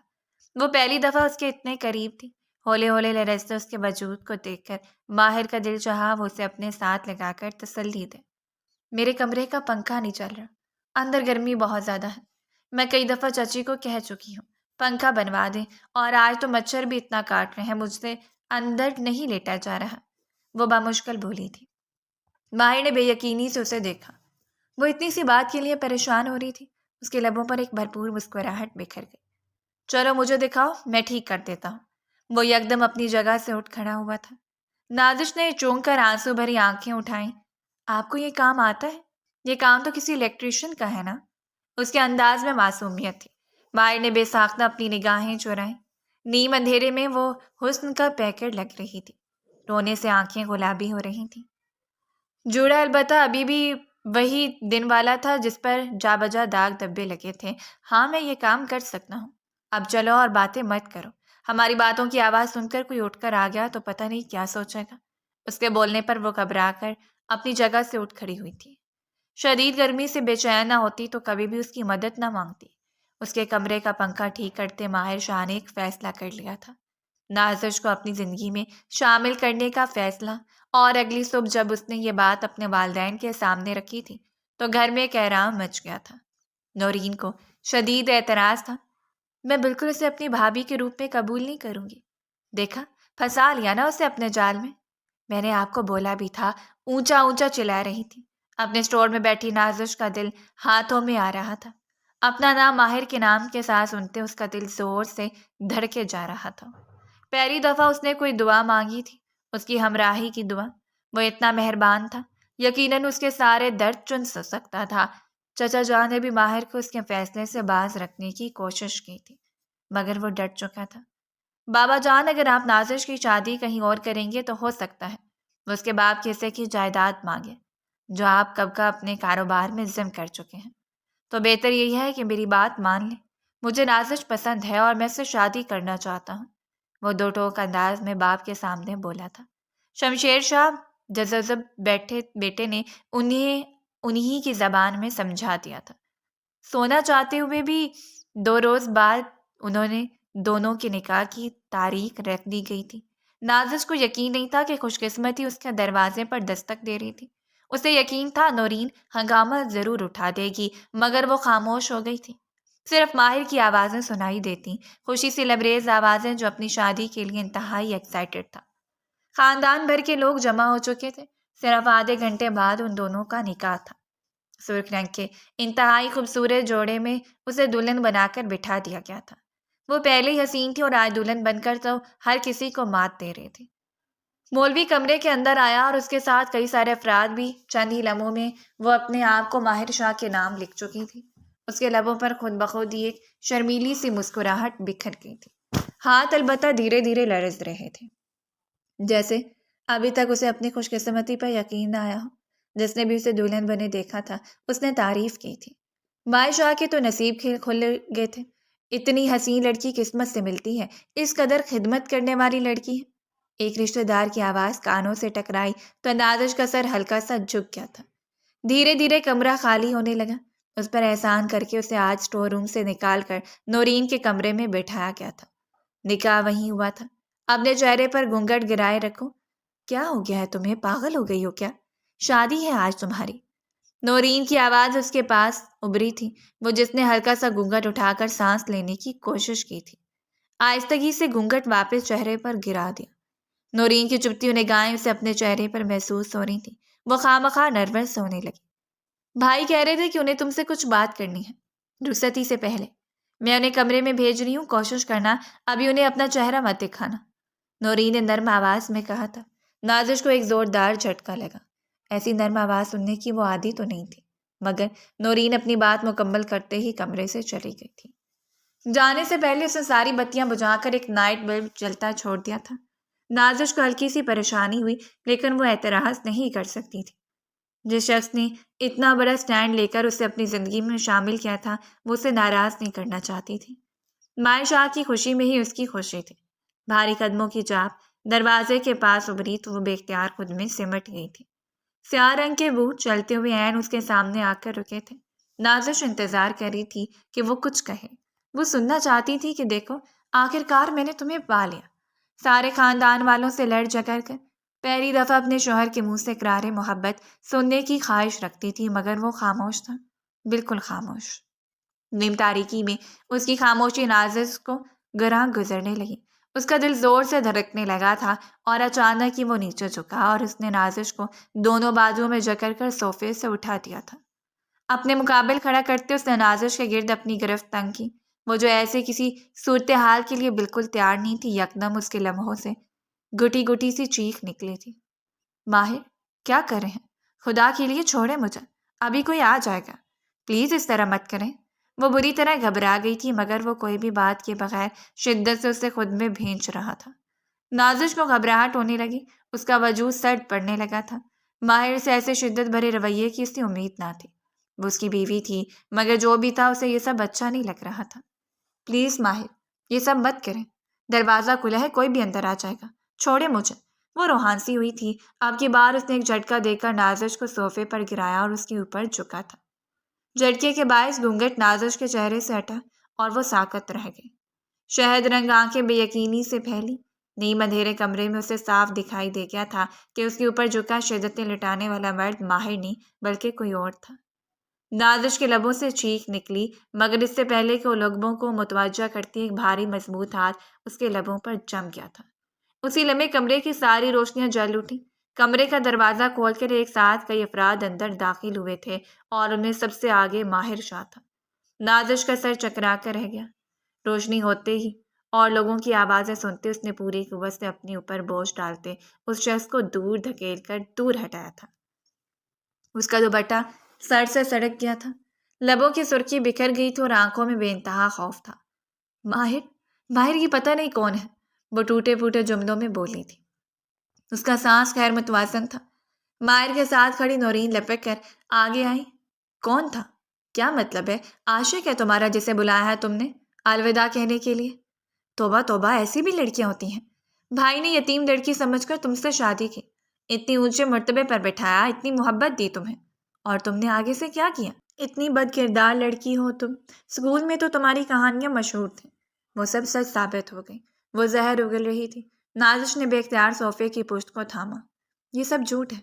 وہ پہلی دفعہ اس کے اتنے قریب تھی۔ ہولے ہولے لرزتے اس کے وجود کو دیکھ کر ماہر کا دل چاہا وہ اسے اپنے ساتھ لگا کر تسلی دے۔ میرے کمرے کا پنکھا نہیں چل رہا، اندر گرمی بہت زیادہ ہے۔ میں کئی دفعہ چچی کو کہہ چکی ہوں پنکھا بنوا دیں، اور آج تو مچھر بھی اتنا کاٹ رہے ہیں، مجھ سے اندر نہیں لیٹا جا رہا، وہ بمشکل بولی تھی۔ ماہر نے بے یقینی سے اسے دیکھا۔ وہ اتنی سی بات کے لیے پریشان ہو رہی تھی۔ اس کے لبوں پر ایک بھرپور مسکراہٹ بکھر گئی۔ چلو مجھے دکھاؤ، میں ٹھیک کر دیتا ہوں۔ وہ یکدم اپنی جگہ سے اٹھ کھڑا ہوا تھا۔ نازش نے چونک کر آنسو بھری آنکھیں اٹھائیں۔ آپ کو یہ کام آتا ہے؟ یہ کام تو کسی الیکٹریشین کا ہے نا؟ اس کے انداز میں معصومیت تھی۔ ماہر نے بے ساختہ اپنی نگاہیں چرائیں۔ نیم اندھیرے میں وہ حسن کا پیکر لگ رہی تھی۔ رونے سے آنکھیں گلابی ہو رہی تھیں۔ جوڑا البتہ ابھی بھی وہی دن والا تھا جس پر جا بجا داغ دھبے لگے تھے۔ ہاں میں یہ کام کر سکتا ہوں، اب چلو اور باتیں مت کرو۔ ہماری باتوں کی آواز سن کر کوئی اٹھ کر آ گیا تو پتہ نہیں کیا سوچے گا۔ اس کے بولنے پر وہ گھبرا کر اپنی جگہ سے اٹھ کھڑی ہوئی تھی۔ شدید گرمی سے بے چین نہ ہوتی تو کبھی بھی اس کی مدد نہ مانگتی۔ اس کے کمرے کا پنکھا ٹھیک کرتے ماہر شاہ نے ایک فیصلہ کر لیا تھا، نازش کو اپنی زندگی میں شامل کرنے کا فیصلہ۔ اور اگلی صبح جب اس نے یہ بات اپنے والدین کے سامنے رکھی تھی تو گھر میں کہرام مچ گیا تھا۔ نورین کو شدید اعتراض تھا۔ میں بالکل اسے اپنی بھابھی کے روپ میں قبول نہیں کروں گی۔ دیکھا، پھنسا لیا نا اسے اپنے جال میں نے آپ کو بولا بھی تھا، اونچا اونچا چلا رہی تھی۔ اپنے اسٹور میں بیٹھی نازش کا دل ہاتھوں میں آ رہا تھا۔ اپنا نام ماہر کے نام کے ساتھ سنتے اس کا دل زور سے دھڑکے جا رہا تھا۔ پہلی دفعہ اس نے کوئی دعا مانگی تھی، اس کی ہمراہی کی دعا۔ وہ اتنا مہربان تھا، یقیناً اس کے سارے درد چن سکتا تھا۔ چچا جان نے بھی ماہر کو اس کے فیصلے سے باز رکھنے کی کوشش کی تھی، مگر وہ ڈٹ چکا تھا۔ بابا جان، اگر آپ نازش کی شادی کہیں اور کریں گے تو ہو سکتا ہے وہ اس کے باپ کے حصے کی جائیداد مانگے، جو آپ کب کا اپنے کاروبار میں ضم کر چکے ہیں۔ تو بہتر یہی ہے کہ میری بات مان لیں۔ مجھے نازش پسند ہے اور میں اس سے شادی کرنا چاہتا ہوں، وہ دو ٹوک انداز میں باپ کے سامنے بولا تھا۔ شمشیر شاہ جذب بیٹے نے انہی کی زبان میں سمجھا دیا تھا۔ سونا چاہتے ہوئے بھی 2 روز بعد انہوں نے دونوں کے نکاح کی تاریخ رکھ دی گئی تھی۔ نازش کو یقین نہیں تھا کہ خوش قسمتی اس کے دروازے پر دستک دے رہی تھی۔ اسے یقین تھا نورین ہنگامہ ضرور اٹھا دے گی، مگر وہ خاموش ہو گئی تھی۔ صرف ماہر کی آوازیں سنائی دیتی، خوشی سے لبریز آوازیں، جو اپنی شادی کے لیے انتہائی ایکسائٹڈ تھا۔ خاندان بھر کے لوگ جمع ہو چکے تھے۔ صرف آدھے گھنٹے بعد ان دونوں کا نکاح تھا۔ سرخ رنگ کے انتہائی خوبصورت جوڑے میں اسے دلہن بنا کر بٹھا دیا گیا تھا۔ وہ پہلے ہی حسین تھی اور آج دلہن بن کر تو ہر کسی کو مات دے رہے تھے۔ مولوی کمرے کے اندر آیا اور اس کے ساتھ کئی سارے افراد بھی۔ چند ہی لمحوں میں وہ اپنے آپ کو ماہر شاہ کے نام لکھ چکی تھی۔ اس کے لبوں پر خود بخود ہی ایک شرمیلی سی مسکراہٹ بکھر گئی تھی۔ ہاتھ البتہ دھیرے دھیرے لرز رہے تھے، جیسے ابھی تک اسے اپنی خوش قسمتی پر یقین نہ آیا ہو۔ جس نے بھی اسے دلہن بنے دیکھا تھا اس نے تعریف کی تھی۔ ماہر شاہ کے تو نصیب کھل گئے تھے۔ اتنی حسین لڑکی قسمت سے ملتی ہے، اس قدر خدمت کرنے والی لڑکی ہے۔ ایک رشتہ دار کی آواز کانوں سے ٹکرائی تو نازش کا سر ہلکا سا جھک گیا تھا۔ دھیرے دھیرے کمرہ خالی ہونے لگا۔ اس پر احسان کر کے اسے آج اسٹور روم سے نکال کر نورین کے کمرے میں بٹھایا گیا تھا۔ نکاح وہیں ہوا تھا۔ اپنے چہرے پر گھونگھٹ گرائے رکھو۔ کیا ہو گیا ہے تمہیں؟ پاگل ہو گئی ہو کیا؟ شادی ہے آج تمہاری۔ نورین کی آواز اس کے پاس ابری تھی، وہ جس نے ہلکا سا گھونگھٹ اٹھا کر سانس لینے کی کوشش کی تھی۔ آہستگی سے گھونگھٹ واپس چہرے پر گرا دیا۔ نورین کی چپتی ہوئی نگاہیں اسے اپنے چہرے پر محسوس ہو رہی تھیں۔ وہ خواہ نروس ہونے لگی۔ بھائی کہہ رہے تھے کہ انہیں تم سے کچھ بات کرنی ہے، رخصتی سے پہلے۔ میں انہیں کمرے میں بھیج رہی ہوں، کوشش کرنا ابھی انہیں اپنا چہرہ مت دکھانا، نورین نے نرم آواز میں کہا تھا۔ نازش کو ایک زوردار جھٹکا لگا۔ ایسی نرم آواز سننے کی وہ عادی تو نہیں تھی، مگر نورین اپنی بات مکمل کرتے ہی کمرے سے چلی گئی تھی۔ جانے سے پہلے اس نے ساری بتیاں بجھا کر ایک نائٹ بلب جلتا چھوڑ دیا تھا۔ نازش کو ہلکی سی پریشانی ہوئی، لیکن وہ اعتراض نہیں کر سکتی تھی۔ جس شخص نے اتنا بڑا سٹینڈ لے کر اسے اپنی زندگی میں شامل کیا تھا، وہ اسے ناراض نہیں کرنا چاہتی تھی۔ ماہر شاہ کی خوشی میں ہی اس کی خوشی تھی۔ بھاری قدموں کی چاپ دروازے کے پاس ابھری تو وہ بے اختیار خود میں سمٹ گئی تھی۔ سیاہ رنگ کے بوٹ چلتے ہوئے عین اس کے سامنے آ کر رکے تھے۔ نازش انتظار کر رہی تھی کہ وہ کچھ کہے۔ وہ سننا چاہتی تھی کہ دیکھو، آخرکار میں نے تمہیں پا لیا۔ سارے خاندان والوں سے لڑ جھگڑ کر پہلی دفعہ اپنے شوہر کے منہ سے اقرار محبت سننے کی خواہش رکھتی تھی، مگر وہ خاموش تھا، بالکل خاموش۔ نیم تاریکی میں اس کی خاموشی نازش کو گراں گزرنے لگی۔ اس کا دل زور سے دھڑکنے لگا تھا اور اچانک ہی وہ نیچے جھکا اور اس نے نازش کو دونوں بازوؤں میں جکڑ کر صوفے سے اٹھا دیا تھا۔ اپنے مقابل کھڑا کرتے اس نے نازش کے گرد اپنی گرفت تنگ کی۔ وہ جو ایسے کسی صورتحال کے لیے بالکل تیار نہیں تھی، یکدم اس کے لمحوں سے گٹی گٹی سی چیخ نکلی تھی۔ ماہر، کیا کر رہے ہیں؟ خدا کے لیے چھوڑیں مجھے، ابھی کوئی آ جائے گا، پلیز اس طرح مت کریں۔ وہ بری طرح گھبرا گئی تھی، مگر وہ کوئی بھی بات کے بغیر شدت سے اسے خود میں بھینچ رہا تھا۔ نازش کو گھبراہٹ ہونے لگی، اس کا وجود سرد پڑنے لگا تھا۔ ماہر سے ایسے شدت بھرے رویے کی اس کی امید نہ تھی۔ وہ اس کی بیوی تھی، مگر جو بھی تھا اسے یہ سب اچھا نہیں لگ رہا تھا۔ پلیز ماہر، یہ سب مت کریں، دروازہ کھلا ہے، کوئی بھی اندر آ جائے گا، چھوڑے مجھے۔ وہ روحانسی ہوئی تھی۔ اب کی بار اس نے ایک جھٹکا دے کر نازش کو صوفے پر گرایا اور اس کے اوپر جھکا تھا۔ جھٹکے کے باعث گھونگھٹ نازش کے چہرے سے ہٹا اور وہ ساکت رہ گئی۔ شہد رنگ آنکھیں بے یقینی سے پھیلی۔ نیم اندھیرے کمرے میں اسے صاف دکھائی دے گیا تھا کہ اس کے اوپر جھکا شدتیں لٹانے والا مرد ماہر نہیں بلکہ کوئی اور تھا۔ نازش کے لبوں سے چیخ نکلی، مگر اس سے پہلے کہ وہ لبوں کو متوجہ کرتی ایک بھاری مضبوط ہاتھ اس کے لبوں پر جم گیا تھا۔ اسی لمحے کمرے کی ساری روشنیاں جل اٹھی۔ کمرے کا دروازہ کھول کر ایک ساتھ کئی افراد اندر داخل ہوئے تھے اور ان میں سب سے آگے ماہر شاہ تھا۔ نازش کا سر چکرا کر رہ گیا۔ روشنی ہوتے ہی اور لوگوں کی آوازیں سنتے اس نے پوری قوت سے اپنے اوپر بوجھ ڈالتے اس شخص کو دور دھکیل کر دور ہٹایا تھا۔ اس کا دوپٹہ سر سے سڑک گیا تھا، لبوں کی سرخی بکھر گئی تھی اور آنکھوں میں بے انتہا خوف تھا۔ ماہر یہ پتہ نہیں کون ہے، وہ ٹوٹے پھوٹے جملوں میں بولی تھی۔ اس کا سانس غیر متوازن تھا۔ ماہر کے ساتھ کھڑی نورین لپک کر آگے آئی۔ کون تھا؟ کیا مطلب ہے؟ عاشق ہے تمہارا جسے بلایا ہے تم نے الوداع کہنے کے لیے؟ توبہ توبہ، ایسی بھی لڑکیاں ہوتی ہیں۔ بھائی نے یتیم لڑکی سمجھ کر تم سے شادی کی، اتنی اونچے مرتبے پر بٹھایا، اتنی محبت دی تمہیں، اور تم نے آگے سے کیا کیا؟ اتنی بد کردار لڑکی ہو تم۔ اسکول میں تو تمہاری کہانیاں مشہور تھیں، وہ سب سچ ثابت ہو گئی۔ وہ زہر اگل رہی تھی۔ نازش نے بے اختیار صوفے کی پشت کو تھاما۔ یہ سب جھوٹ ہے،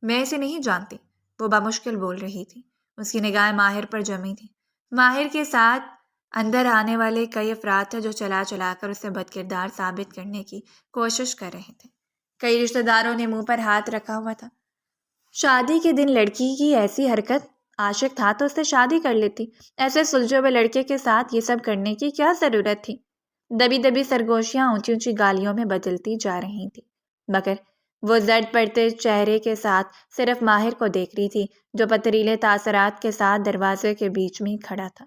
میں اسے نہیں جانتی، وہ بامشکل بول رہی تھی۔ اس کی نگاہیں ماہر پر جمی تھی۔ ماہر کے ساتھ اندر آنے والے کئی افراد تھے جو چلا چلا کر اسے بد کردار ثابت کرنے کی کوشش کر رہے تھے۔ کئی رشتہ داروں نے منہ پر ہاتھ رکھا ہوا تھا۔ شادی کے دن لڑکی کی ایسی حرکت، عاشق تھا تو اس سے شادی کر لیتی، ایسے سلجھے ہوئے لڑکے کے ساتھ یہ سب کرنے کی کیا ضرورت تھی؟ دبی دبی سرگوشیاں اونچی اونچی گالیوں میں بدلتی جا رہی تھی، مگر وہ زرد پڑتے چہرے کے ساتھ صرف ماہر کو دیکھ رہی تھی جو پتریلے تاثرات کے ساتھ دروازے کے بیچ میں کھڑا تھا۔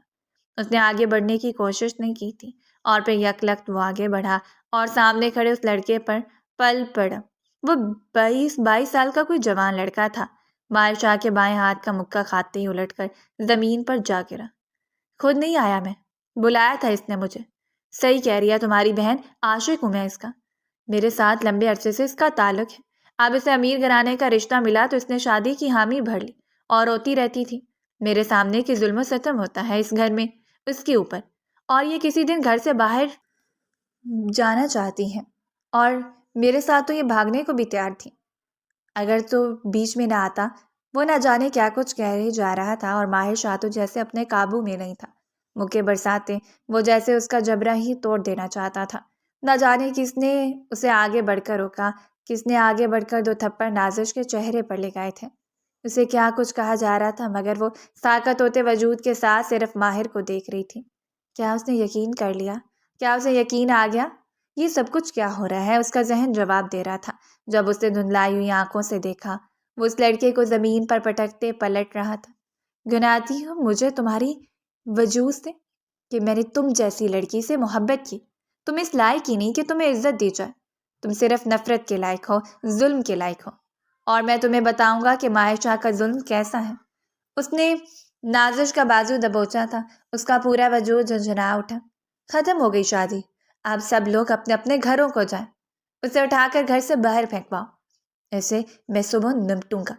اس نے آگے بڑھنے کی کوشش نہیں کی تھی اور پھر یک لخت وہ آگے بڑھا اور سامنے کھڑے اس لڑکے پر پل پڑا۔ وہ 22 سال کا کوئی جوان لڑکا تھا۔ ماہر شاہ کے بائیں ہاتھ کا مکہ کھاتے ہی الٹ کر زمین پر جا گرا۔ خود نہیں آیا، میں بلایا تھا اس نے مجھے۔ صحیح کہہ رہی ہے تمہاری بہن، عاشق ہوں میں اس کا، میرے ساتھ لمبے عرصے سے اس کا تعلق ہے۔ اب اسے امیر گھرانے کا رشتہ ملا تو اس نے شادی کی حامی بھر لی اور روتی رہتی تھی میرے سامنے کہ ظلم و ستم ہوتا ہے اس گھر میں اس کے اوپر، اور یہ کسی دن گھر سے باہر جانا چاہتی ہے اور میرے ساتھ تو یہ بھاگنے کو بھی تیار تھی اگر تو بیچ میں نہ آتا۔ وہ نہ جانے کیا کچھ کہہ رہے جا رہا تھا اور ماہر شاہ تو جیسے اپنے قابو میں نہیں تھا۔ مکے برساتے وہ جیسے اس کا جبرا ہی توڑ دینا چاہتا تھا۔ نہ جانے کس نے اسے آگے بڑھ کر روکا، کس نے آگے بڑھ کر 2 تھپڑ نازش کے چہرے پر لگائے تھے۔ اسے کیا کچھ کہا جا رہا تھا مگر وہ ساکت ہوتے وجود کے ساتھ صرف ماہر کو دیکھ رہی تھی۔ کیا اس نے یقین کر لیا؟ کیا اسے یقین آ گیا؟ یہ سب کچھ کیا ہو رہا ہے؟ اس کا ذہن جواب دے رہا تھا جب اس نے دھندلائی ہوئی آنکھوں سے دیکھا۔ وہ اس لڑکے کو زمین پر پٹکتے پلٹ رہا تھا۔ گناتی ہو مجھے تمہاری وجوہ سے کہ میں نے تم جیسی لڑکی سے محبت کی۔ تم اس لائق ہی نہیں کہ تمہیں عزت دی جائے، تم صرف نفرت کے لائق ہو، ظلم کے لائق ہو، اور میں تمہیں بتاؤں گا کہ ماہر شاہ کا ظلم کیسا ہے۔ اس نے نازش کا بازو دبوچا تھا، اس کا پورا وجود جھنجھنا اٹھا۔ ختم ہو گئی شادی، اب سب لوگ اپنے اپنے گھروں کو جائیں، اسے اٹھا کر گھر سے باہر پھینکواؤ، ایسے میں صبح نمٹوں گا،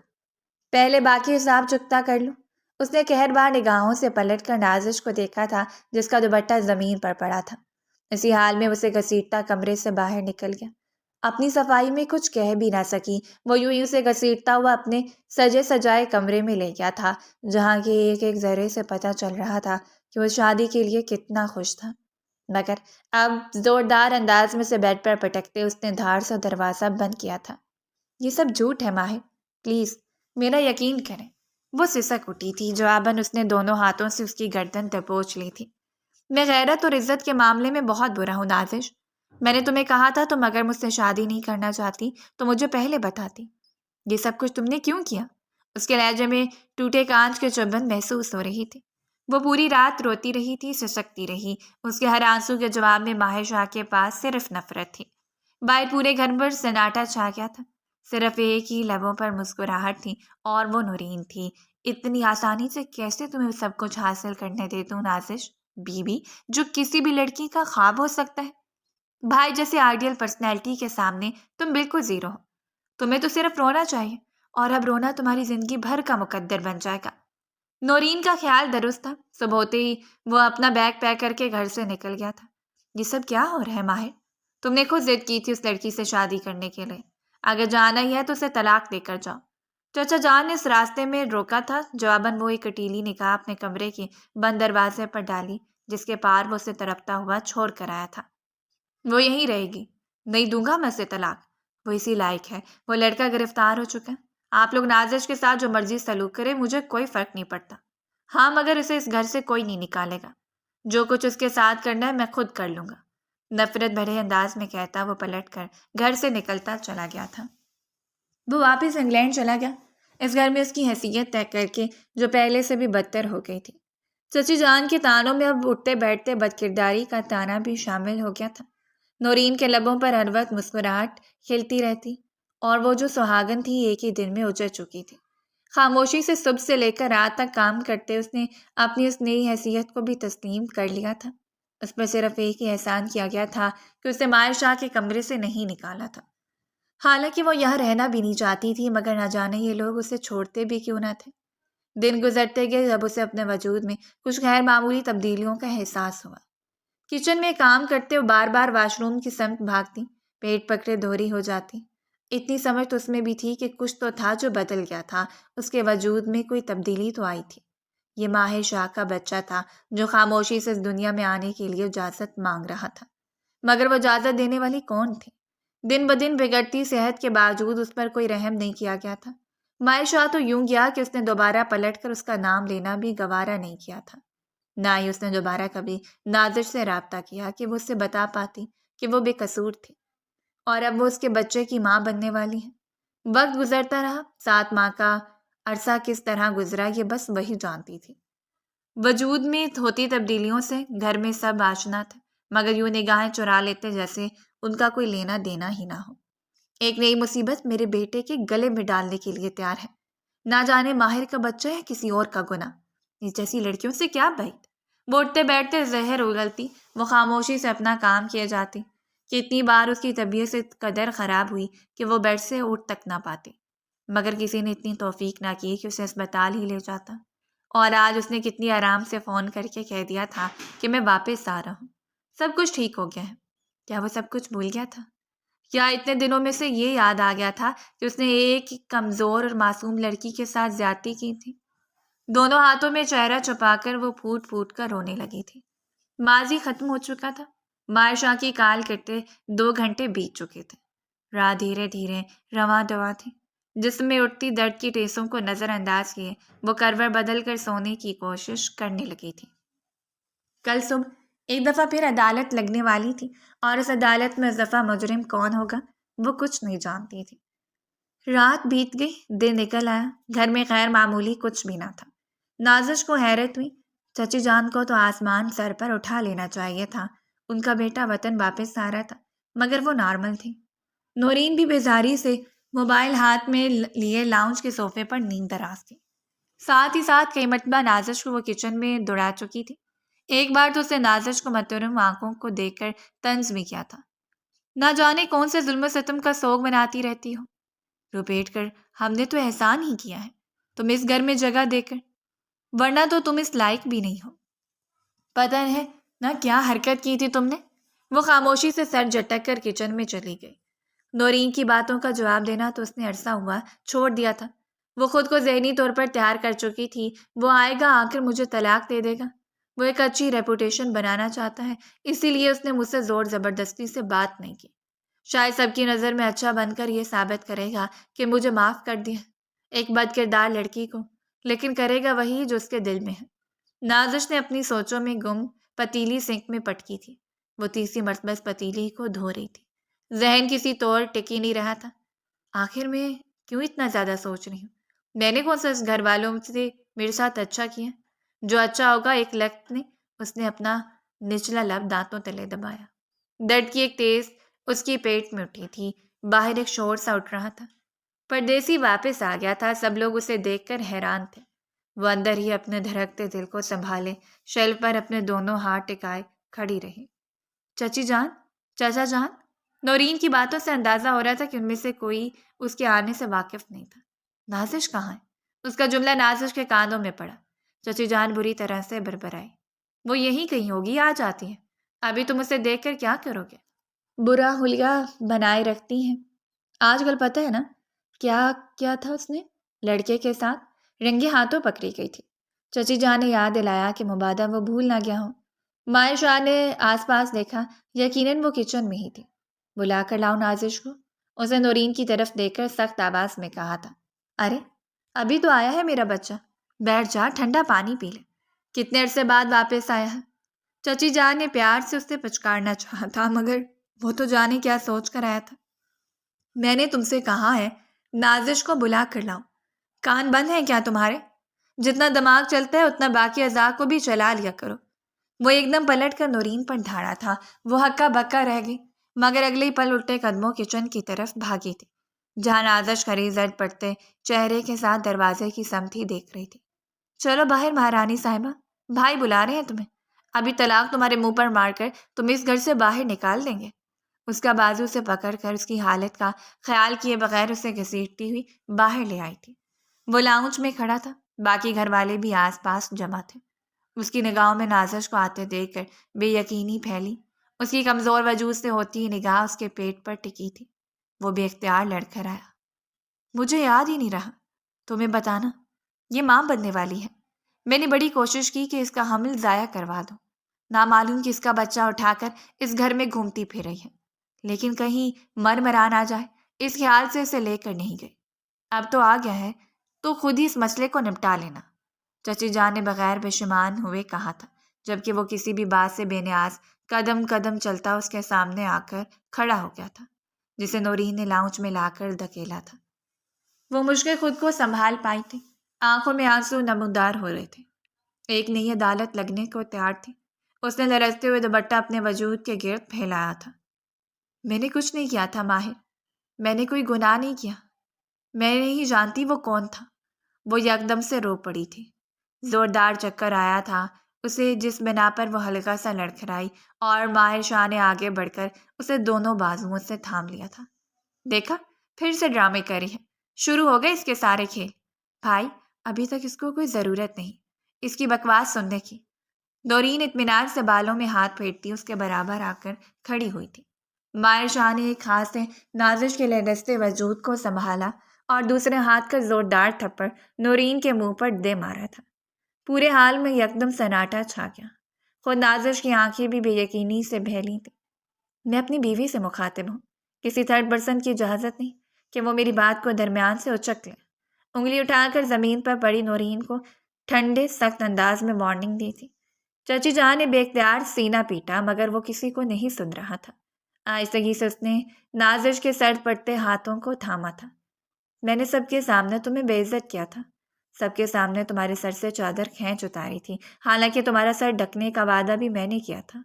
پہلے باقی حساب چکتا کر لوں۔ اس نے قہربار نگاہوں سے پلٹ کر نازش کو دیکھا تھا جس کا دوپٹہ زمین پر پڑا تھا۔ اسی حال میں اسے گھسیٹتا کمرے سے باہر نکل گیا۔ اپنی صفائی میں کچھ کہہ بھی نہ سکی، وہ یوں ہی اسے گھسیٹتا ہوا اپنے سجے سجائے کمرے میں لے گیا تھا جہاں کے ایک ایک ذرے سے پتہ چل رہا تھا کہ وہ شادی کے لیے کتنا خوش تھا۔ مگر اب زوردار انداز میں سے بیڈ پر پٹکتے اس نے دھاڑ سے دروازہ بند کیا تھا۔ یہ سب جھوٹ ہے ماہر، پلیز میرا یقین کریں۔ وہ سسک اٹھی تھی، جواباً اس نے دونوں ہاتھوں سے اس کی گردن دبوچ لی تھی۔ میں غیرت اور عزت کے معاملے میں بہت برا ہوں نازش، میں نے تمہیں کہا تھا تم اگر مجھ سے شادی نہیں کرنا چاہتی تو مجھے پہلے بتاتی۔ یہ سب کچھ تم نے کیوں کیا؟ اس کے لہجے میں ٹوٹے کانچ کے چبھن محسوس ہو رہی تھی۔ وہ پوری رات روتی رہی تھی، سسکتی رہی۔ اس کے ہر آنسو کے جواب میں ماہر شاہ کے پاس صرف نفرت تھی۔ باہر پورے گھر پر سناٹا چھا گیا تھا۔ صرف ایک ہی لبوں پر مسکراہٹ تھی اور وہ نورین تھی۔ اتنی آسانی سے کیسے تمہیں سب کچھ حاصل کرنے دیتی ہوں نازش بیوی، جو کسی بھی لڑکی کا خواب ہو سکتا ہے؟ بھائی جیسے آئیڈیل پرسنالٹی کے سامنے تم بالکل زیرو ہو۔ تمہیں تو صرف رونا چاہیے، اور اب رونا تمہاری زندگی بھر کا مقدر بن جائے گا۔ نورین کا خیال درست تھا۔ صبح ہوتے ہی وہ اپنا بیگ پیک کر کے گھر سے نکل گیا تھا۔ یہ سب کیا ہو رہا ہے ماہر؟ تم نے خود ضد کی تھی اس لڑکی سے شادی کرنے کے لیے۔ اگر جانا ہی ہے تو اسے طلاق دے کر جاؤ۔ چچا جان نے اس راستے میں روکا تھا۔ جواباً وہ ایک کٹیلی نگاہ اپنے کمرے کے بند دروازے پر ڈالی، جس کے پار وہ اسے تڑپتا ہوا چھوڑ کر آیا تھا۔ وہ یہیں رہے گی، نہیں دوں گا میں اسے طلاق۔ وہ اسی لائق ہے۔ وہ لڑکا گرفتار ہو چکا ہے۔ آپ لوگ نازش کے ساتھ جو مرضی سلوک کرے، مجھے کوئی فرق نہیں پڑتا۔ ہاں مگر اسے اس گھر سے کوئی نہیں نکالے گا۔ جو کچھ اس کے ساتھ کرنا ہے میں خود کر لوں گا۔ نفرت بھرے انداز میں کہتا وہ پلٹ کر گھر سے نکلتا چلا گیا تھا۔ وہ واپس انگلینڈ چلا گیا، اس گھر میں اس کی حیثیت طے کر کے جو پہلے سے بھی بدتر ہو گئی تھی۔ چچی جان کے تانوں میں اب اٹھتے بیٹھتے بد کرداری کا تانا بھی شامل ہو گیا تھا۔ نورین کے لبوں پر ہر وقت مسکراہٹ کھلتی رہتی، اور وہ جو سہاگن تھی ایک ہی دن میں اجڑ چکی تھی۔ خاموشی سے صبح سے لے کر رات تک کام کرتے اس نے اپنی اس نئی حیثیت کو بھی تسلیم کر لیا تھا۔ اس پر صرف ایک ہی احسان کیا گیا تھا کہ اسے ماہر شاہ کے کمرے سے نہیں نکالا تھا۔ حالانکہ وہ یہاں رہنا بھی نہیں چاہتی تھی، مگر نہ جانے یہ لوگ اسے چھوڑتے بھی کیوں نہ تھے۔ دن گزرتے گئے جب اسے اپنے وجود میں کچھ غیر معمولی تبدیلیوں کا احساس ہوا۔ کچن میں کام کرتے وہ بار بار واش روم کی سمت بھاگتی، پیٹ پکڑے دھوری ہو جاتی۔ اتنی سمجھ تو اس میں بھی تھی کہ کچھ تو تھا جو بدل گیا تھا، اس کے وجود میں کوئی تبدیلی تو آئی تھی۔ یہ ماہر شاہ کا بچہ تھا جو خاموشی سے اس دنیا میں آنے کے لیے اجازت مانگ رہا تھا، مگر وہ اجازت دینے والی کون تھی؟ دن بدن بگڑتی صحت کے باوجود اس پر کوئی رحم نہیں کیا گیا تھا۔ ماہر شاہ تو یوں گیا کہ اس نے دوبارہ پلٹ کر اس کا نام لینا بھی گوارا نہیں کیا تھا۔ نہ ہی اس نے دوبارہ کبھی نازش سے رابطہ کیا کہ وہ اسے بتا پاتی کہ وہ بے قصور تھی، اور اب وہ اس کے بچے کی ماں بننے والی ہے۔ وقت گزرتا رہا، 7 ماہ کا عرصہ کس طرح گزرا یہ بس وہی جانتی تھی۔ وجود میں ہوتی تبدیلیوں سے گھر میں سب آشنا تھے، مگر یوں نگاہیں چرا لیتے جیسے ان کا کوئی لینا دینا ہی نہ ہو۔ ایک نئی مصیبت میرے بیٹے کے گلے میں ڈالنے کے لیے تیار ہے۔ نہ جانے ماہر کا بچہ ہے کسی اور کا گناہ، اس جیسی لڑکیوں سے کیا بعید۔ وہ اٹھتے بیٹھتے زہر اگلتی، وہ خاموشی سے اپنا کام کیے جاتی۔ کتنی بار اس کی طبیعت سے قدر خراب ہوئی کہ وہ بیڈ سے اٹھ تک نہ پاتی، مگر کسی نے اتنی توفیق نہ کی کہ اسے اسپتال ہی لے جاتا۔ اور آج اس نے کتنی آرام سے فون کر کے کہہ دیا تھا کہ میں واپس آ رہا ہوں، سب کچھ ٹھیک ہو گیا ہے۔ کیا وہ سب کچھ بھول گیا تھا؟ کیا اتنے دنوں میں سے یہ یاد آ گیا تھا کہ اس نے ایک کمزور اور معصوم لڑکی کے ساتھ زیادتی کی تھی؟ دونوں ہاتھوں میں چہرہ چھپا کر وہ پھوٹ پھوٹ کر رونے لگی تھی۔ ماضی ختم ہو چکا تھا۔ ماہر شاہ کی کال کرتے 2 گھنٹے بیت چکے تھے۔ راہ دھیرے دھیرے رواں دواں تھی۔ جسم میں اٹھتی درد کی ٹیسوں کو نظر انداز کیے وہ کروٹ بدل کر سونے کی کوشش کرنے لگی تھی۔ کل صبح ایک دفعہ پھر عدالت لگنے والی تھی، اور اس عدالت میں اس دفعہ مجرم کون ہوگا وہ کچھ نہیں جانتی تھی۔ رات بیت گئی، دن نکل آیا، گھر میں غیر معمولی کچھ بھی نہ تھا۔ نازش کو حیرت ہوئی۔ چچی جان کو تو آسمان سر پر اٹھا لینا چاہیے تھا، ان کا بیٹا وطن واپس آ رہا تھا، مگر وہ نارمل تھی۔ نورین بھی بیزاری سے موبائل ہاتھ میں لیے لاؤنج کے صوفے پر نیند دراز تھی۔ ساتھ ہی ساتھ کئی مرتبہ نازش کو وہ کچن میں دوڑا چکی تھی۔ ایک بار تو اسے نازش کو محترم آنکھوں کو دیکھ کر طنز بھی کیا تھا۔ نہ جانے کون سے ظلم و ستم کا سوگ مناتی رہتی ہو۔ روپیٹ کر ہم نے تو احسان ہی کیا ہے تم اس گھر میں جگہ دے کر، ورنہ تو تم اس لائق بھی نہیں ہو۔ پتہ ہے نہ کیا حرکت کی تھی تم نے۔ وہ خاموشی سے سر جھٹک کر کچن میں چلی گئی۔ نورین کی باتوں کا جواب دینا تو اس نے عرصہ ہوا چھوڑ دیا تھا۔ وہ خود کو ذہنی طور پر تیار کر چکی تھی، وہ آئے گا آ کر مجھے طلاق دے دے گا۔ وہ ایک اچھی ریپوٹیشن بنانا چاہتا ہے، اسی لیے اس نے مجھ سے زور زبردستی سے بات نہیں کی۔ شاید سب کی نظر میں اچھا بن کر یہ ثابت کرے گا کہ مجھے معاف کر دیا ایک بد کردار لڑکی کو، لیکن کرے گا وہی جو اس کے دل میں ہے۔ نازش نے اپنی سوچوں میں گم پتیلی سنک میں پٹکی تھی۔ وہ تیسری مرتبہ اس پتیلی کو دھو رہی تھی۔ ذہن کسی طور ٹکی نہیں رہا تھا۔ آخر میں کیوں اتنا زیادہ سوچ رہی ہوں؟ میں نے کون سا اس گھر والوں سے میرے ساتھ اچھا کیا؟ جو اچھا ہوگا ایک لخت نے اس نے اپنا نچلا لب دانتوں تلے دبایا۔ درد کی ایک تیز اس کی پیٹ میں اٹھی تھی، باہر ایک شور سا اٹھ رہا تھا۔ پردیسی واپس آ گیا تھا، سب لوگ اسے دیکھ کر حیران تھے۔ وہ اندر ہی اپنے دھڑکتے دل کو سنبھالے شیلف پر اپنے دونوں ہاتھ ٹکائے کھڑی رہی۔ چچی جان، چچا جان۔ نورین کی باتوں سے اندازہ ہو رہا تھا کہ ان میں سے کوئی اس کے آنے سے واقف نہیں تھا۔ نازش کہاں ہے؟ اس کا جملہ نازش کے کانوں میں پڑا۔ چچی جان بری طرح سے بربرائی۔ وہ یہیں کہیں ہوگی، آ جاتی ہے۔ ابھی تم اسے دیکھ کر کیا کرو گے؟ برا حلیہ بنائے رکھتی ہیں۔ آج کل پتہ ہے نا کیا کیا تھا اس نے لڑکے کے ساتھ؟ رنگے ہاتھوں پکڑی گئی تھی۔ چچی جان نے یاد دلایا کہ مبادہ وہ بھول نہ گیا ہو۔ مائر شاہ نے آس پاس دیکھا، یقیناً وہ کچن میں ہی تھی۔ بلا کر لاؤ نازش کو، اسے نورین کی طرف دیکھ کر سخت آواز میں کہا تھا۔ ارے ابھی تو آیا ہے میرا بچہ، بیٹھ جا، ٹھنڈا پانی پی لے۔ کتنے عرصے بعد واپس آیا ہے؟ چچی جان نے پیار سے اسے پچکارنا چاہا تھا، مگر وہ تو جانے کیا سوچ کر آیا تھا۔ میں نے تم سے کہا ہے نازش کو بلا کر لاؤ، کان بند ہیں کیا تمہارے؟ جتنا دماغ چلتا ہے اتنا باقی اعضاء کو بھی چلا لیا کرو۔ وہ ایک دم پلٹ کر نورین پر دھاڑا تھا۔ وہ ہکا بکا رہ گئی، مگر اگلے ہی پل الٹے قدموں کچن کی طرف بھاگی تھی، جہاں نازش کھری زرد پڑتے چہرے کے ساتھ دروازے کی سمت ہی دیکھ رہی تھی۔ چلو باہر مہارانی صاحبہ، بھائی بلا رہے ہیں تمہیں۔ ابھی طلاق تمہارے منہ پر مار کر تم اس گھر سے باہر نکال دیں گے۔ اس کا بازو سے پکڑ کر اس کی حالت کا خیال کیے بغیر اسے گھسیٹتی ہوئی باہر لے آئی تھی۔ وہ لاؤنج میں کھڑا تھا، باقی گھر والے بھی آس پاس جمع تھے۔ اس کی نگاہوں میں نازش کو آتے دیکھ کر بے یقینی پھیلی۔ اس کی کمزور وجود سے ہوتی ہی نگاہ اس کے پیٹ پر ٹکی تھی۔ وہ بے اختیار لڑ کر آیا۔ مجھے یاد ہی نہیں رہا تمہیں بتانا، یہ ماں بننے والی ہے۔ میں نے بڑی کوشش کی کہ اس کا حمل ضائع کروا دوں، نامعلوم کہ اس کا بچہ اٹھا کر اس گھر میں گھومتی پھر رہی ہے، لیکن کہیں مر نہ جائے اس خیال سے اسے لے کر نہیں گئی۔ اب تو آ گیا ہے تو خود ہی اس مسئلے کو نپٹا لینا، چچی جان نے بغیر بشمان ہوئے کہا تھا، جبکہ وہ کسی بھی بات سے بے نیاز قدم قدم چلتا اس کے سامنے آ کر کھڑا ہو گیا تھا، جسے نورین نے لاؤنج میں لا کر دھکیلا تھا۔ وہ مشکل خود کو سنبھال پائی تھی، آنکھوں میں آنسو نمودار ہو رہے تھے، ایک نئی عدالت لگنے کو تیار تھی۔ اس نے لرزتے ہوئے دوپٹہ اپنے وجود کے گرد پھیلایا تھا۔ میں نے کچھ نہیں کیا تھا ماہر، میں نے کوئی گناہ نہیں کیا، میں نہیں جانتی وہ کون تھا۔ وہ یکدم سے رو پڑی تھی، زوردار چکر آیا تھا اسے، جس بنا پر وہ ہلکا سا لڑکھڑائی، اور ماہر شاہ نے آگے بڑھ کر اسے دونوں بازوؤں سے تھام لیا تھا۔ دیکھا، پھر سے ڈرامے کری ہے، شروع ہو گئے اس کے سارے کھیل۔ بھائی ابھی تک اس کو کوئی ضرورت نہیں اس کی بکواس سننے کی۔ نورین اطمینان سے بالوں میں ہاتھ پھیرتی اس کے برابر آ کر کھڑی ہوئی تھی۔ ماہر شاہ نے ایک ہاتھ سے نازش کے لرزتے وجود کو سنبھالا اور دوسرے ہاتھ کا زوردار تھپڑ نورین کے منہ پر دے مارا تھا۔ پورے حال میں یکدم سناٹا چھا گیا۔ خود نازش کی آنکھیں بھی بے یقینی سے بھیلی تھیں۔ میں اپنی بیوی سے مخاطب ہوں، کسی تھرڈ پرسن کی اجازت نہیں کہ وہ میری بات کو درمیان سے اچک لے۔ انگلی اٹھا کر زمین پر پڑی نورین کو ٹھنڈے سخت انداز میں وارننگ دی تھی۔ چچی جان نے بے اختیار سینہ پیٹا، مگر وہ کسی کو نہیں سن رہا تھا۔ آہستگی سے اس نے نازش کے سر پڑتے ہاتھوں کو تھاما تھا۔ میں نے سب کے سامنے تمہیں بے عزت کیا تھا، سب کے سامنے تمہارے سر سے چادر کھینچ اتاری تھی، حالانکہ تمہارا سر ڈھکنے کا وعدہ بھی میں نے کیا تھا۔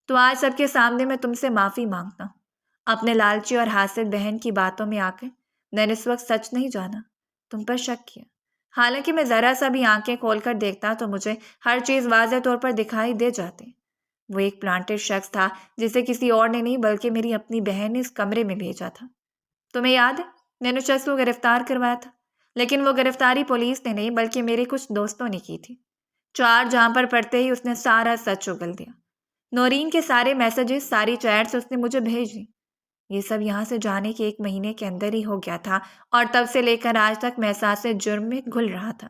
تو آج سب کے سامنے میں تم سے معافی مانگتا ہوں۔ اپنے لالچی اور حاسد بہن کی باتوں میں آ کر میں نے اس وقت سچ نہیں جانا، تم پر شک کیا۔ حالانکہ میں ذرا سا بھی آنکھیں کھول کر دیکھتا تو مجھے ہر چیز واضح طور پر دکھائی دے جاتی۔ وہ ایک پلانٹڈ شخص تھا جسے کسی اور نے نہیں بلکہ میری اپنی بہن نے اس کمرے میں بھیجا تھا۔ تمہیں یاد ہے میں نے شخص کو گرفتار کروایا تھا، لیکن وہ گرفتاری پولیس نے نہیں بلکہ میرے کچھ دوستوں نے کی تھی۔ چار جہاں پر پڑتے ہی اس نے سارا سچ اگل دیا۔ نورین کے سارے میسیجز، ساری چیٹس اس نے مجھے بھیج دی۔ یہ سب یہاں سے جانے کے 1 مہینے کے اندر ہی ہو گیا تھا، اور تب سے لے کر آج تک میں احساس جرم میں گھل رہا تھا۔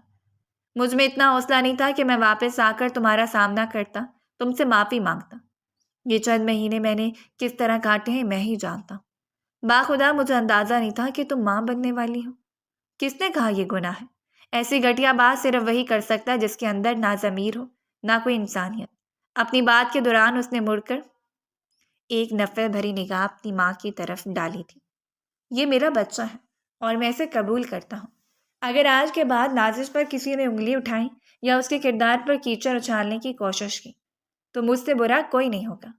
مجھ میں اتنا حوصلہ نہیں تھا کہ میں واپس آ کر تمہارا سامنا کرتا، تم سے معافی مانگتا۔ یہ چند مہینے میں نے کس طرح کاٹے ہیں میں ہی جانتا ہوں۔ باخدا مجھے اندازہ نہیں تھا کہ تم ماں بننے والی ہو۔ کس نے کہا یہ گناہ ہے؟ ایسی گھٹیا بات صرف وہی کر سکتا جس کے اندر نہ ضمیر ہو نہ کوئی انسانیت۔ اپنی بات کے دوران اس نے مڑ کر ایک نفرت بھری نگاہ اپنی ماں کی طرف ڈالی تھی۔ یہ میرا بچہ ہے اور میں اسے قبول کرتا ہوں۔ اگر آج کے بعد نازش پر کسی نے انگلی اٹھائی یا اس کے کردار پر کیچڑ اچھالنے کی کوشش کی تو مجھ سے برا کوئی نہیں ہوگا۔